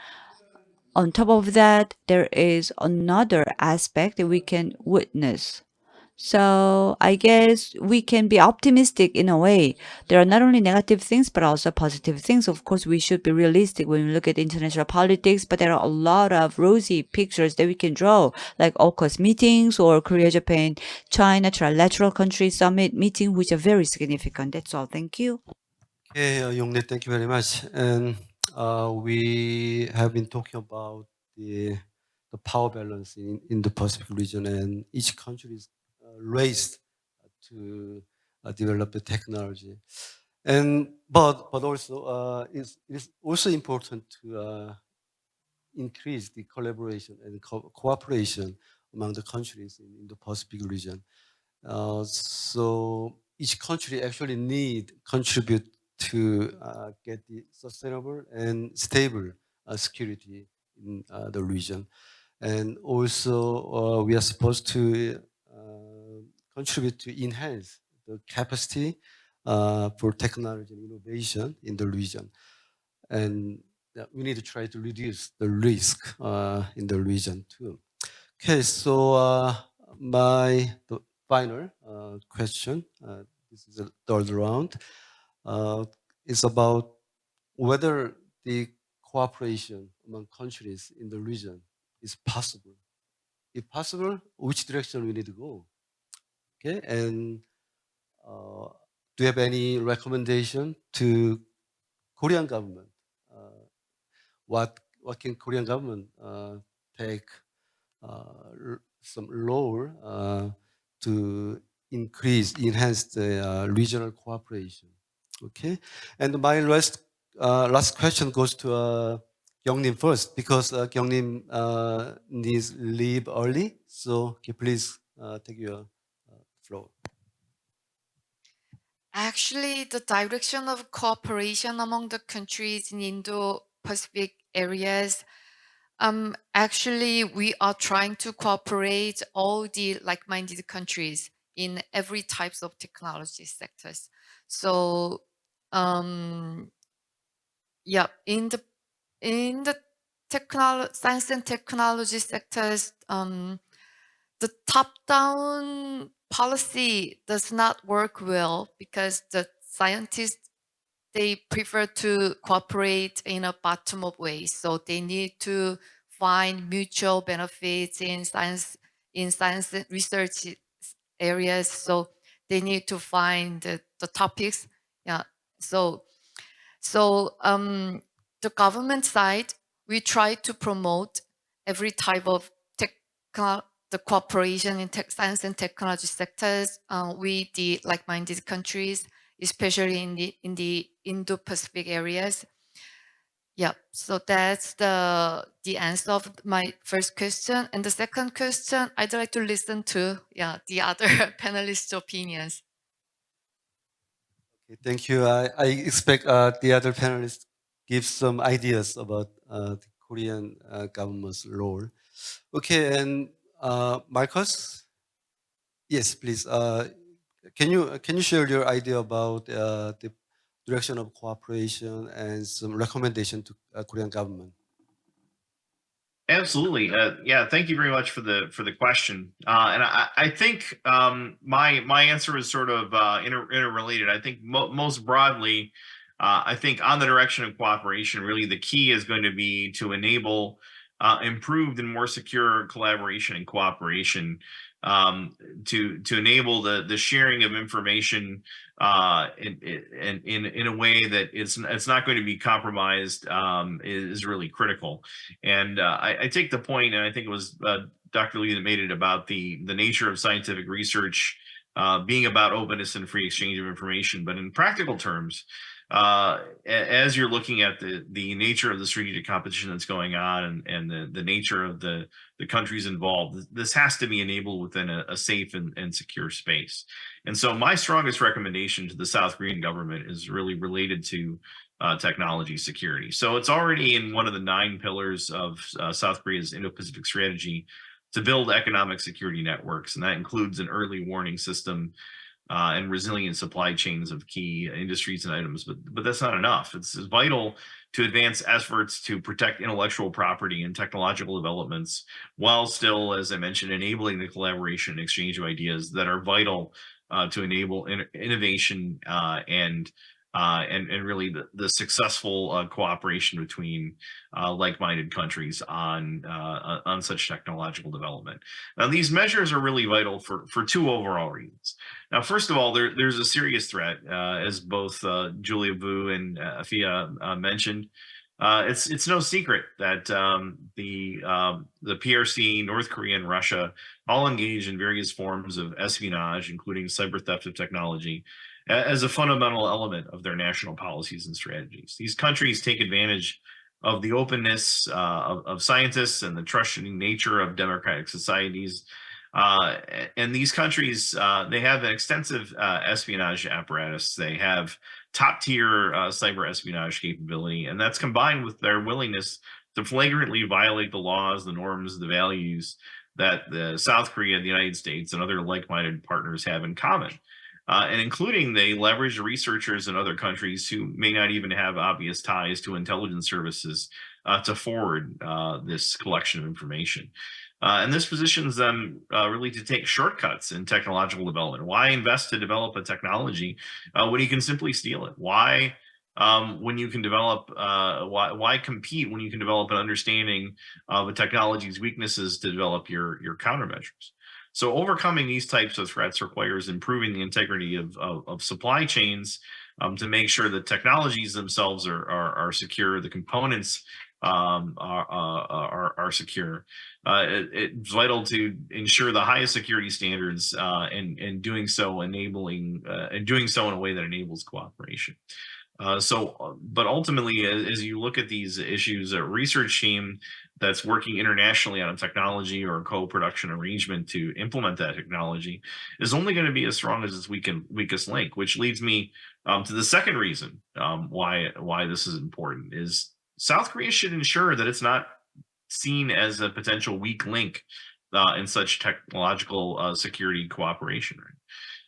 On top of that, there is another aspect that we can witness. So I guess we can be optimistic in a way. There are not only negative things, but also positive things. Of course, we should be realistic when we look at international politics, but there are a lot of rosy pictures that we can draw, like AUKUS meetings or Korea, Japan, China, trilateral country summit meeting, which are very significant. That's all. Thank you. Okay, Yongnae, thank you very much. And we have been talking about the power balance in the Pacific region, and each country is raised to develop the technology. And but also it is also important to increase the collaboration and cooperation among the countries in the Pacific region. So each country actually need contribute to get the sustainable and stable security in the region. And also we are supposed to contribute to enhance the capacity for technology and innovation in the region. And we need to try to reduce the risk in the region too. Okay, so the final question, this is the third round, is about whether the cooperation among countries in the region is possible. If possible, which direction we need to go? Okay, and do you have any recommendation to Korean government? What can Korean government take some role to enhance the regional cooperation? Okay, and my last question goes to Kyungnim first, because Kyungnim needs leave early. So okay, please take your floor. Actually, the direction of cooperation among the countries in Indo-Pacific areas, actually, we are trying to cooperate all the like-minded countries in every types of technology sectors. So, yeah, in the science and technology sectors, the top-down policy does not work well because the scientists, they prefer to cooperate in a bottom-up way. So they need to find mutual benefits in science research areas. So they need to find the topics. Yeah. So the government side, we try to promote every type of the cooperation in science and technology sectors with the like-minded countries, especially in the Indo-Pacific areas. Yeah, so that's the answer of my first question. And the second question, I'd like to listen to the other panelists' opinions. Okay, thank you. I expect the other panelists give some ideas about the Korean government's role. Okay, and Marcus, yes, please. Can you share your idea about the direction of cooperation and some recommendation to Korean government? Absolutely. Yeah. Thank you very much for the question. And I think my answer is sort of interrelated. I think most broadly, I think on the direction of cooperation, really the key is going to be to enable improved and more secure collaboration and cooperation, to enable the sharing of information in a way that it's not going to be compromised, is really critical. And I take the point, and I think it was Dr. Lee that made it, about the nature of scientific research being about openness and free exchange of information. But in practical terms, as you're looking at the nature of the strategic competition that's going on, and the nature of the countries involved, this has to be enabled within a safe and secure space. And so my strongest recommendation to the South Korean government is really related to technology security. So it's already in one of the 9 pillars of South Korea's Indo-Pacific strategy to build economic security networks, and that includes an early warning system and resilient supply chains of key industries and items. But that's not enough. It's vital to advance efforts to protect intellectual property and technological developments, while still, as I mentioned, enabling the collaboration and exchange of ideas that are vital to enable innovation and really the successful cooperation between like-minded countries on such technological development. Now, these measures are really vital for 2 overall reasons. Now, first of all, there's a serious threat, as both Julia Vu and Afia mentioned. It's no secret that the PRC, North Korea, and Russia all engage in various forms of espionage, including cyber theft of technology, as a fundamental element of their national policies and strategies. These countries take advantage of the openness of scientists and the trusting nature of democratic societies. And these countries, they have an extensive espionage apparatus. They have top tier cyber espionage capability, and that's combined with their willingness to flagrantly violate the laws, the norms, the values that South Korea, the United States, and other like-minded partners have in common. And including they leverage researchers in other countries who may not even have obvious ties to intelligence services to forward this collection of information. And this positions them really to take shortcuts in technological development. Why invest to develop a technology when you can simply steal it? Why, when you can develop, why compete when you can develop an understanding of a technology's weaknesses to develop your countermeasures? So overcoming these types of threats requires improving the integrity of supply chains to make sure that technologies themselves are secure, the components are secure. It's vital to ensure the highest security standards and doing so in a way that enables cooperation. But ultimately, as you look at these issues, a research team that's working internationally on a technology or a co-production arrangement to implement that technology is only going to be as strong as its weakest link, which leads me to the second reason why this is important is South Korea should ensure that it's not seen as a potential weak link in such technological security cooperation.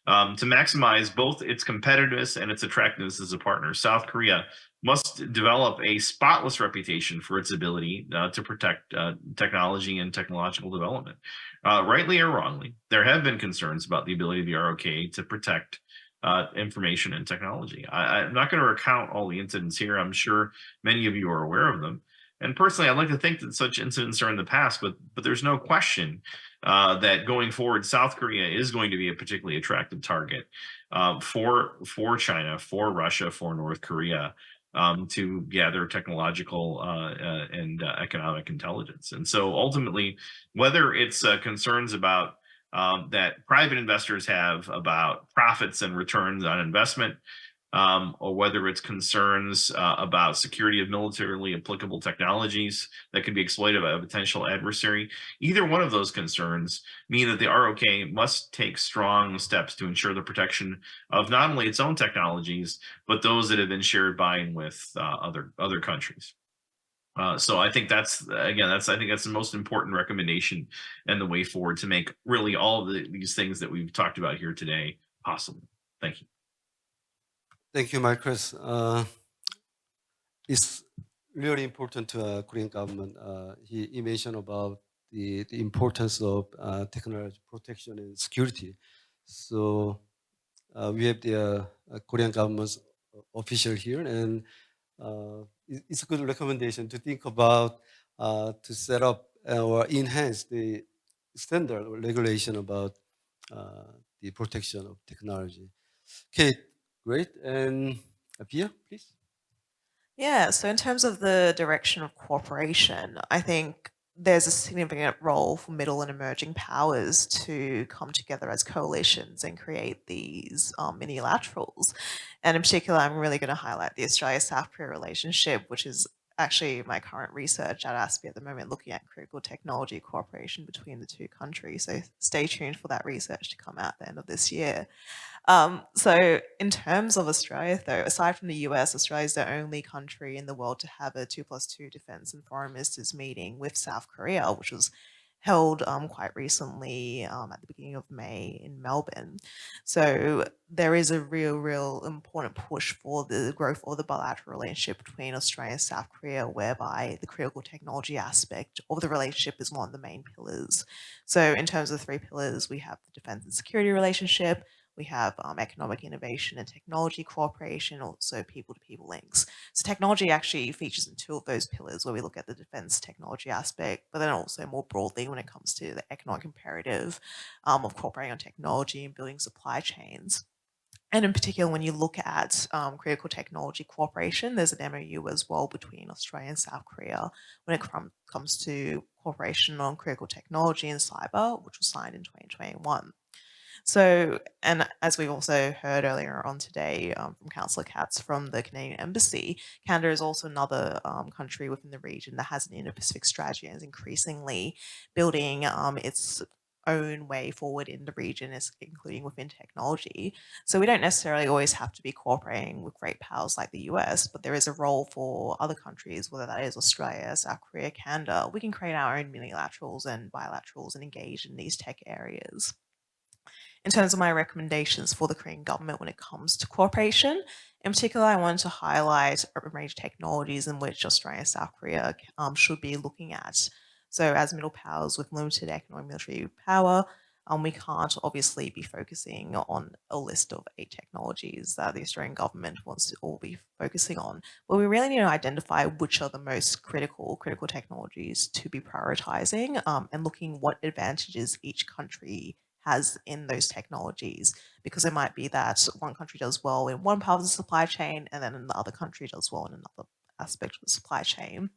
To maximize both its competitiveness and its attractiveness as a partner, South Korea must develop a spotless reputation for its ability to protect technology and technological development. Rightly or wrongly, there have been concerns about the ability of the ROK to protect information and technology. I'm not going to recount all the incidents here. I'm sure many of you are aware of them. And personally, I'd like to think that such incidents are in the past, but there's no question that going forward, South Korea is going to be a particularly attractive target for China, for Russia, for North Korea to gather technological and economic intelligence. And so ultimately, whether it's concerns about that private investors have about profits and returns on investment, or whether it's concerns about security of militarily applicable technologies that can be exploited by a potential adversary. Either one of those concerns mean that the ROK must take strong steps to ensure the protection of not only its own technologies, but those that have been shared by and with other countries. So I think that's the most important recommendation and the way forward to make really all of these things that we've talked about here today possible. Thank you. Thank you, Marcus. It's really important to Korean government. He mentioned about the importance of technology protection and security. So we have the Korean government's official here, and it's a good recommendation to think about to set up or enhance the standard or regulation about the protection of technology. Okay, great. And Pia, please. Yeah, so in terms of the direction of cooperation, I think there's a significant role for middle and emerging powers to come together as coalitions and create these minilaterals. And in particular, I'm really going to highlight the Australia-South Korea relationship, which is actually my current research at ASPI at the moment, looking at critical technology cooperation between the two countries. So stay tuned for that research to come out at the end of this year. So in terms of Australia, though, aside from the US, Australia is the only country in the world to have a 2+2 defense and foreign ministers meeting with South Korea, which was held quite recently at the beginning of May in Melbourne. So there is a real important push for the growth of the bilateral relationship between Australia and South Korea, whereby the critical technology aspect of the relationship is one of the main pillars. So in terms of the three pillars, we have the defense and security relationship, we have economic innovation and technology cooperation, also people-to-people links. So technology actually features in two of those pillars where we look at the defense technology aspect, but then also more broadly when it comes to the economic imperative of cooperating on technology and building supply chains. And in particular, when you look at critical technology cooperation, there's an MOU as well between Australia and South Korea when it comes to cooperation on critical technology and cyber, which was signed in 2021. So, and as we also heard earlier on today from Councillor Katz from the Canadian Embassy, Canada is also another country within the region that has an Indo-Pacific strategy and is increasingly building its own way forward in the region, including within technology. So we don't necessarily always have to be cooperating with great powers like the US, but there is a role for other countries, whether that is Australia, South Korea, Canada. We can create our own unilaterals and bilaterals and engage in these tech areas. In terms of my recommendations for the Korean government when it comes to cooperation, in particular, I wanted to highlight a range of technologies in which Australia and South Korea should be looking at. So as middle powers with limited economic military power, we can't obviously be focusing on a list of 8 technologies that the Australian government wants to all be focusing on. But we really need to identify which are the most critical technologies to be prioritizing and looking what advantages each country has in those technologies, because it might be that one country does well in one part of the supply chain and then the other country does well in another aspect of the supply chain.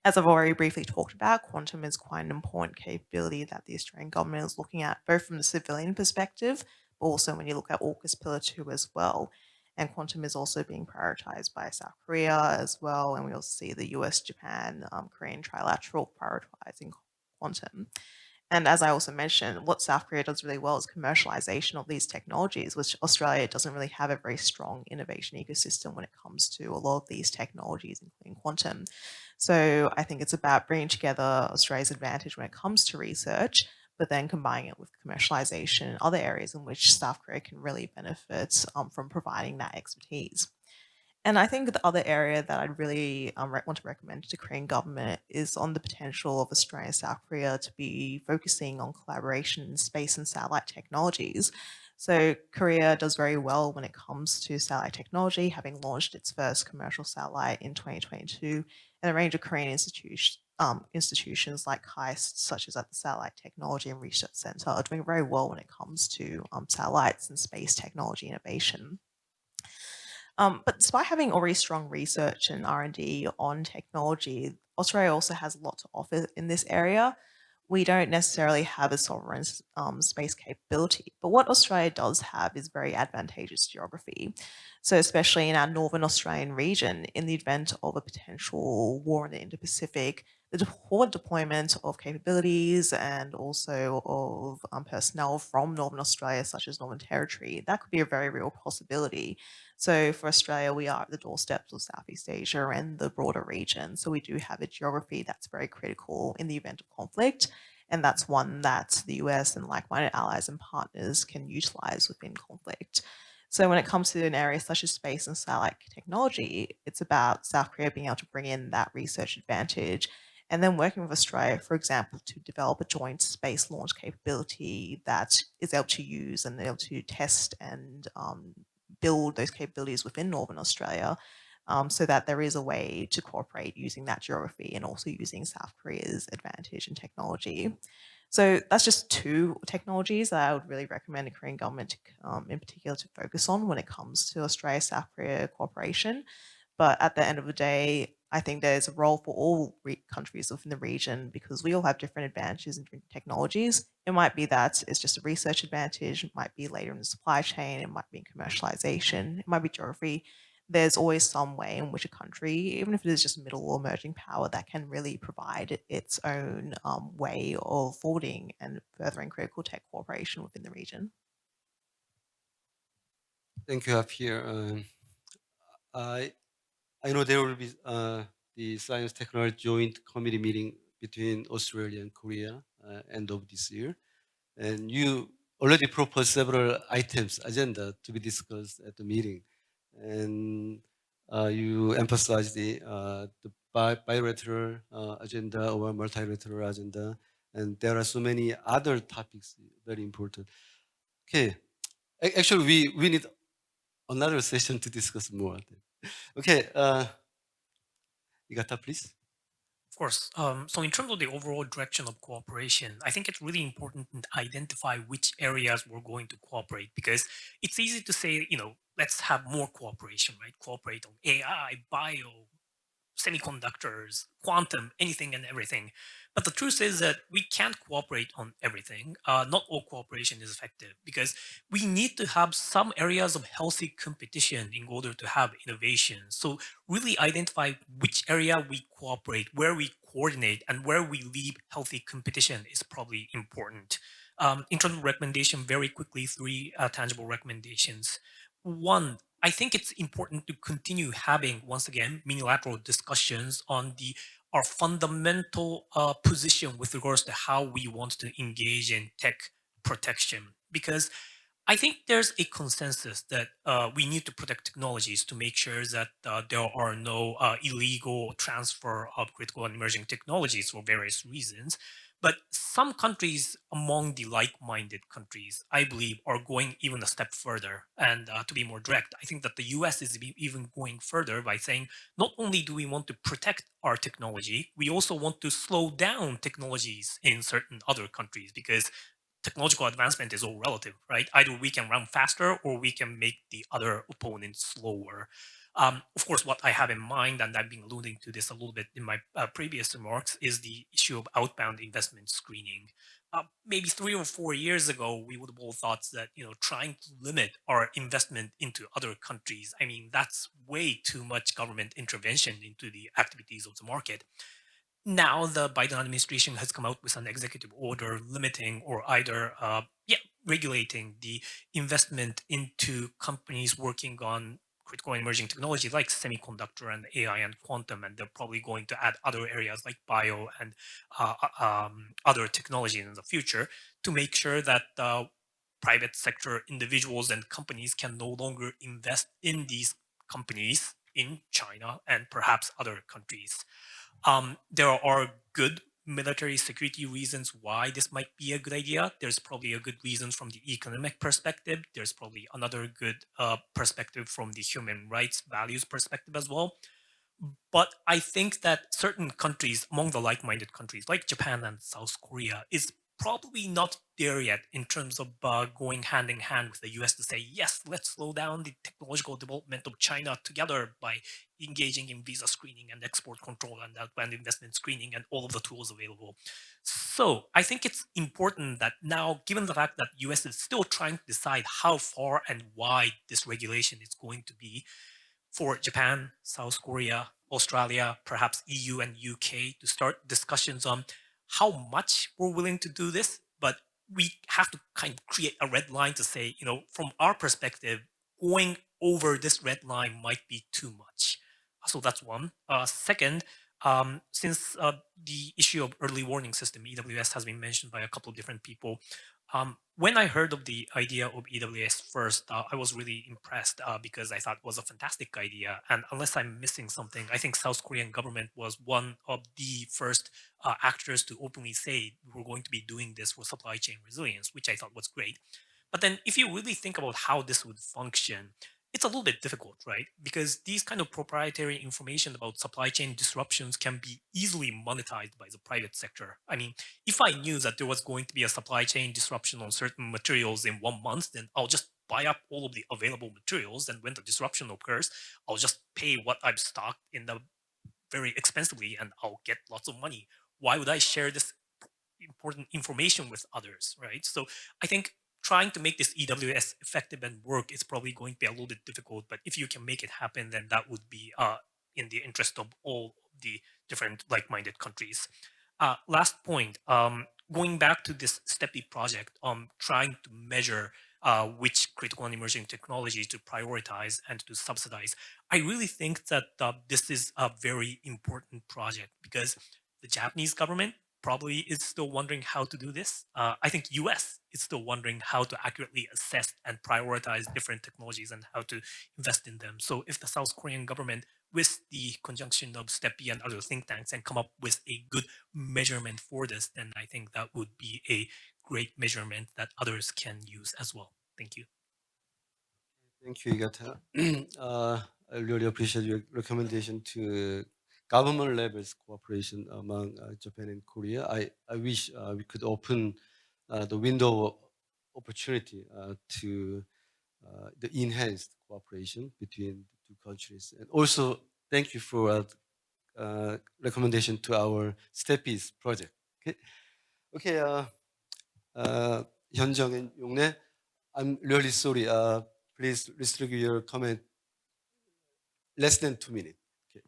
As I've already briefly talked about, quantum is quite an important capability that the Australian government is looking at, both from the civilian perspective, but also when you look at AUKUS Pillar 2 as well. And quantum is also being prioritized by South Korea as well. And we also see the US, Japan, Korean trilateral prioritizing quantum. And as I also mentioned, what South Korea does really well is commercialization of these technologies, which Australia doesn't really have a very strong innovation ecosystem when it comes to a lot of these technologies, including quantum. So I think it's about bringing together Australia's advantage when it comes to research, but then combining it with commercialization and other areas in which South Korea can really benefit from providing that expertise. And I think the other area that I'd really want to recommend to the Korean government is on the potential of Australia and South Korea to be focusing on collaboration in space and satellite technologies. So Korea does very well when it comes to satellite technology, having launched its first commercial satellite in 2022, and a range of Korean institutions like KAIST, such as at the Satellite Technology and Research Center, are doing very well when it comes to satellites and space technology innovation. But despite having already strong research and R&D on technology, Australia also has a lot to offer in this area. We don't necessarily have a sovereign space capability, but what Australia does have is very advantageous geography. So especially in our Northern Australian region, in the event of a potential war in the Indo-Pacific, the forward deployment of capabilities and also of personnel from Northern Australia, such as Northern Territory, that could be a very real possibility. So for Australia, we are at the doorsteps of Southeast Asia and the broader region. So we do have a geography that's very critical in the event of conflict. And that's one that the US and like-minded allies and partners can utilize within conflict. So when it comes to an area such as space and satellite technology, it's about South Korea being able to bring in that research advantage and then working with Australia, for example, to develop a joint space launch capability that is able to use and able to test and build those capabilities within Northern Australia, so that there is a way to cooperate using that geography and also using South Korea's advantage in technology. So that's just 2 technologies that I would really recommend the Korean government to, in particular to focus on when it comes to Australia-South Korea cooperation. But at the end of the day, I think there's a role for all countries within the region because we all have different advantages in different technologies. It might be that it's just a research advantage, it might be later in the supply chain, it might be in commercialization, it might be geography. There's always some way in which a country, even if it is just a middle or emerging power, that can really provide its own way of forwarding and furthering critical tech cooperation within the region. Thank you, Afir. I know there will be the Science Technology Joint Committee meeting between Australia and Korea end of this year. And you already proposed several items, agenda to be discussed at the meeting. And you emphasized the bilateral agenda or multilateral agenda. And there are so many other topics very important. Okay, actually we need another session to discuss more. Okay, Igata, please. course. So in terms of the overall direction of cooperation, I think it's really important to identify which areas we're going to cooperate, because it's easy to say, let's have more cooperation, right? Cooperate on AI, bio, semiconductors, quantum, anything and everything. But the truth is that we can't cooperate on everything. Not all cooperation is effective, because we need to have some areas of healthy competition in order to have innovation. So really identify which area we cooperate, where we coordinate, and where we leave healthy competition is probably important. In terms of recommendation, very quickly, three tangible recommendations. One, I think it's important to continue having, once again, unilateral discussions on our fundamental position with regards to how we want to engage in tech protection. Because I think there's a consensus that we need to protect technologies to make sure that there are no illegal transfer of critical and emerging technologies for various reasons. But some countries among the like-minded countries, I believe, are going even a step further. And to be more direct, I think that the US is even going further by saying, not only do we want to protect our technology, we also want to slow down technologies in certain other countries, because technological advancement is all relative, right? Either we can run faster or we can make the other opponent slower. Of course, what I have in mind, and I've been alluding to this a little bit in my previous remarks, is the issue of outbound investment screening. Maybe 3 or 4 years ago, we would have all thought that trying to limit our investment into other countries, I mean, that's way too much government intervention into the activities of the market. Now the Biden administration has come out with an executive order limiting or either regulating the investment into companies working on critical and emerging technology like semiconductor and AI and quantum, and they're probably going to add other areas like bio and other technology in the future to make sure that private sector individuals and companies can no longer invest in these companies in China and perhaps other countries. There are good military security reasons why this might be a good idea. There's probably a good reason from the economic perspective. There's probably another good perspective from the human rights values perspective as well. But I think that certain countries, among the like-minded countries like Japan and South Korea, is probably not there yet in terms of going hand in hand with the US to say, yes, let's slow down the technological development of China together by engaging in visa screening and export control and outbound investment screening and all of the tools available. So I think it's important that now, given the fact that US is still trying to decide how far and wide this regulation is going to be, for Japan, South Korea, Australia, perhaps EU and UK to start discussions on how much we're willing to do this. But we have to kind of create a red line to say, from our perspective, going over this red line might be too much. So that's one. Second, since the issue of early warning system, EWS, has been mentioned by a couple of different people, when I heard of the idea of EWS first, I was really impressed because I thought it was a fantastic idea. And unless I'm missing something, I think South Korean government was one of the first actors to openly say we're going to be doing this for supply chain resilience, which I thought was great. But then if you really think about how this would function, it's a little bit difficult, right? Because these kind of proprietary information about supply chain disruptions can be easily monetized by the private sector. I mean, if I knew that there was going to be a supply chain disruption on certain materials in 1 month, then I'll just buy up all of the available materials. And when the disruption occurs, I'll just pay what I've stocked in the very expensively and I'll get lots of money. Why would I share this important information with others, right? So I think trying to make this EWS effective and work is probably going to be a little bit difficult, but if you can make it happen, then that would be in the interest of all the different like-minded countries. Last point, going back to this STEPI project, trying to measure which critical and emerging technologies to prioritize and to subsidize. I really think that this is a very important project because the Japanese government probably is still wondering how to do this. I think US is still wondering how to accurately assess and prioritize different technologies and how to invest in them. So if the South Korean government, with the conjunction of STEPI and other think tanks, and come up with a good measurement for this, then I think that would be a great measurement that others can use as well. Thank you. Thank you, Igata. I really appreciate your recommendation to government levels cooperation among Japan and Korea. I wish we could open the window of opportunity to the enhanced cooperation between the two countries. And also, thank you for recommendation to our STEPI's project. Okay, Hyunjung and Yongne, I'm really sorry. Please restrict your comment less than 2 minutes. Okay.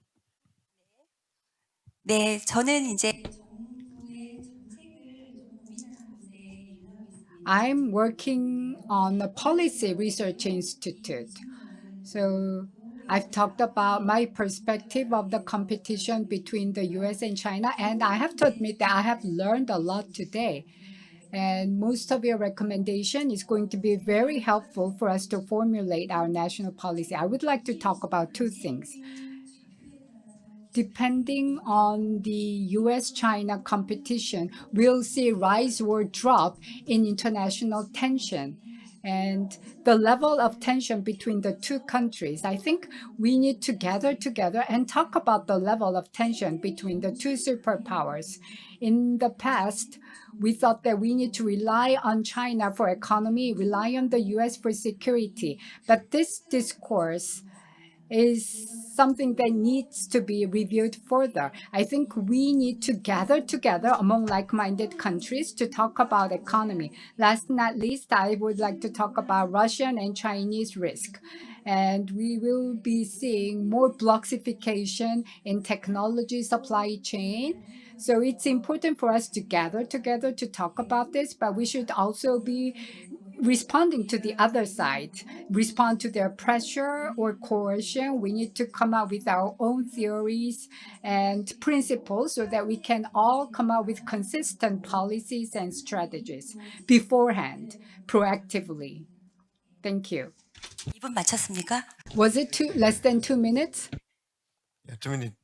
네, 저는 이제 I'm working on a policy research institute. So I've talked about my perspective of the competition between the US and China, and I have to admit that I have learned a lot today. And most of your recommendation is going to be very helpful for us to formulate our national policy. I would like to talk about two things. Depending on the US-China competition, we'll see rise or drop in international tension. And the level of tension between the two countries, I think we need to gather together and talk about the level of tension between the two superpowers. In the past, we thought that we need to rely on China for economy, rely on the US for security. But this discourse is something that needs to be reviewed further. I think we need to gather together among like-minded countries to talk about economy. Last but not least, I would like to talk about Russian and Chinese risk. And we will be seeing more blockification in technology supply chain. So it's important for us to gather together to talk about this, but we should also be responding to the other side, respond to their pressure or coercion. We need to come up with our own theories and principles so that we can all come up with consistent policies and strategies beforehand, proactively. Thank you. 2분 마쳤습니까? Was it less than 2 minutes? Yeah, 2 minutes.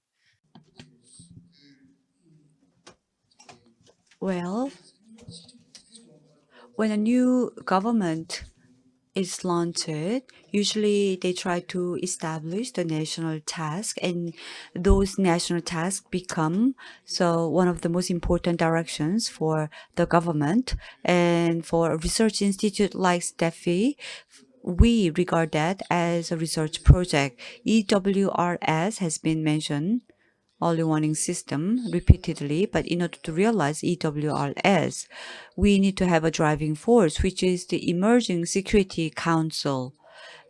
Well, when a new government is launched, usually they try to establish the national task, and those national tasks become one of the most important directions for the government. And for a research institute like STEPI, we regard that as a research project. EWRS has been mentioned, early warning system, repeatedly, but in order to realize EWRS, we need to have a driving force, which is the Emerging Security Council.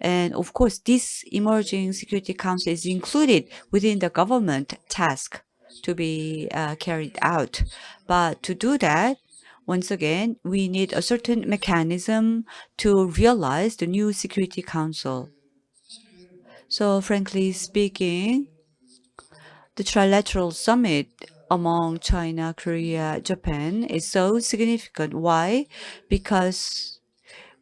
And of course, this Emerging Security Council is included within the government task to be carried out. But to do that, once again, we need a certain mechanism to realize the new Security Council. So frankly speaking, the trilateral summit among China, Korea, Japan is so significant. Why? Because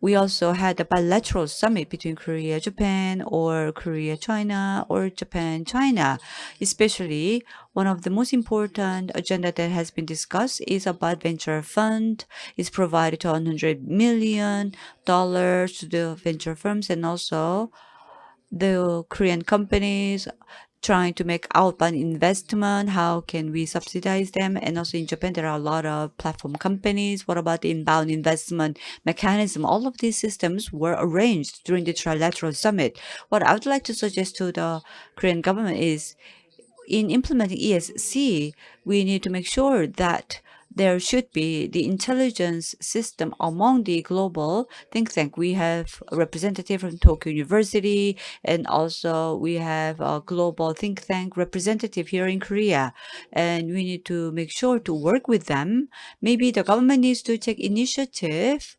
we also had a bilateral summit between Korea, Japan, or Korea, China, or Japan, China. Especially, one of the most important agenda that has been discussed is about venture fund. It's provided to $100 million to the venture firms, and also the Korean companies trying to make outbound investment. How can we subsidize them? And also in Japan, there are a lot of platform companies. What about the inbound investment mechanism? All of these systems were arranged during the trilateral summit. What I would like to suggest to the Korean government is, in implementing ESC, we need to make sure that there should be the intelligence system among the global think tank. We have a representative from Tokyo University, and also we have a global think tank representative here in Korea. And we need to make sure to work with them. Maybe the government needs to take initiative,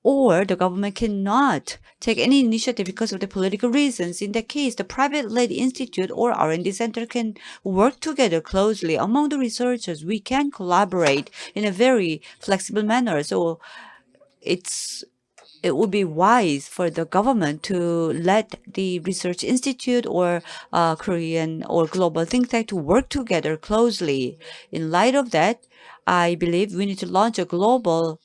or the government cannot take any initiative because of the political reasons. In that case, the private-led institute or R&D center can work together closely. Among the researchers, we can collaborate in a very flexible manner. So it would be wise for the government to let the research institute or Korean or global think tank to work together closely. In light of that, I believe we need to launch a global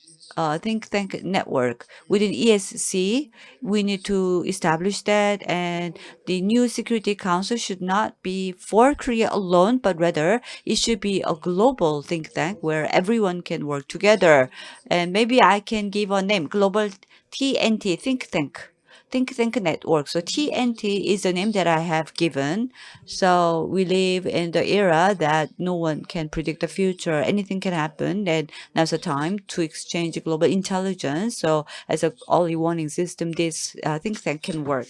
think tank network within ESC. We need to establish that, and the new Security Council should not be for Korea alone, but rather it should be a global think tank where everyone can work together. And maybe I can give a name: Global TNT Think Tank. Think Tank Network. So TNT is the name that I have given. So we live in the era that no one can predict the future. Anything can happen, and now's the time to exchange global intelligence. So as a early warning system, this think tank can work.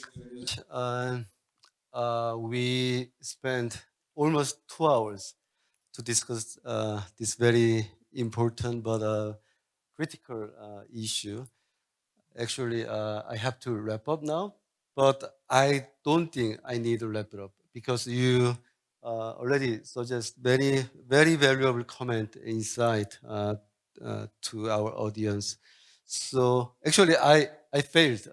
We spent almost 2 hours to discuss this very important but critical issue. Actually, I have to wrap up now, but I don't think I need to wrap it up because you already suggest very valuable comment insight to our audience. So actually, I failed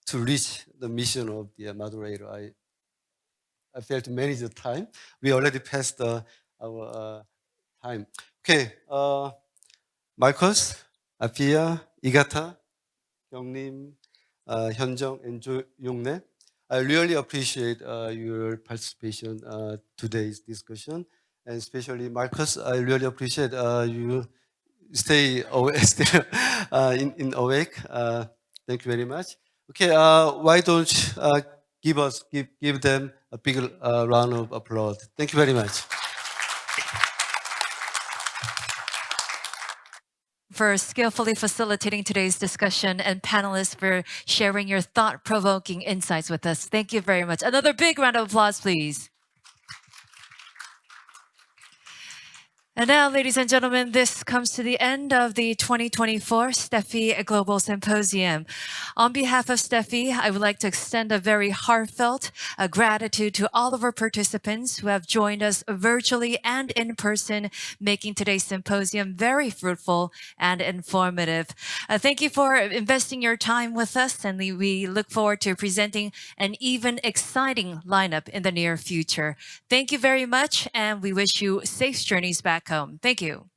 to reach the mission of the moderator. I failed to manage the time. We already passed our time. Okay, Marcus, Afia, Igata, Kyungnim, Hyunjung, and Yongne. I really appreciate your participation today's discussion, and especially Marcus. I really appreciate you stay still in awake. Thank you very much. Okay, why don't give them a big round of applause. Thank you very much. For skillfully facilitating today's discussion, and panelists for sharing your thought-provoking insights with us. Thank you very much. Another big round of applause, please. And now, ladies and gentlemen, this comes to the end of the 2024 STEPI Global Symposium. On behalf of STEPI, I would like to extend a very heartfelt gratitude to all of our participants who have joined us virtually and in person, making today's symposium very fruitful and informative. Thank you for investing your time with us, and we look forward to presenting an even exciting lineup in the near future. Thank you very much, and we wish you safe journeys back home. Thank you.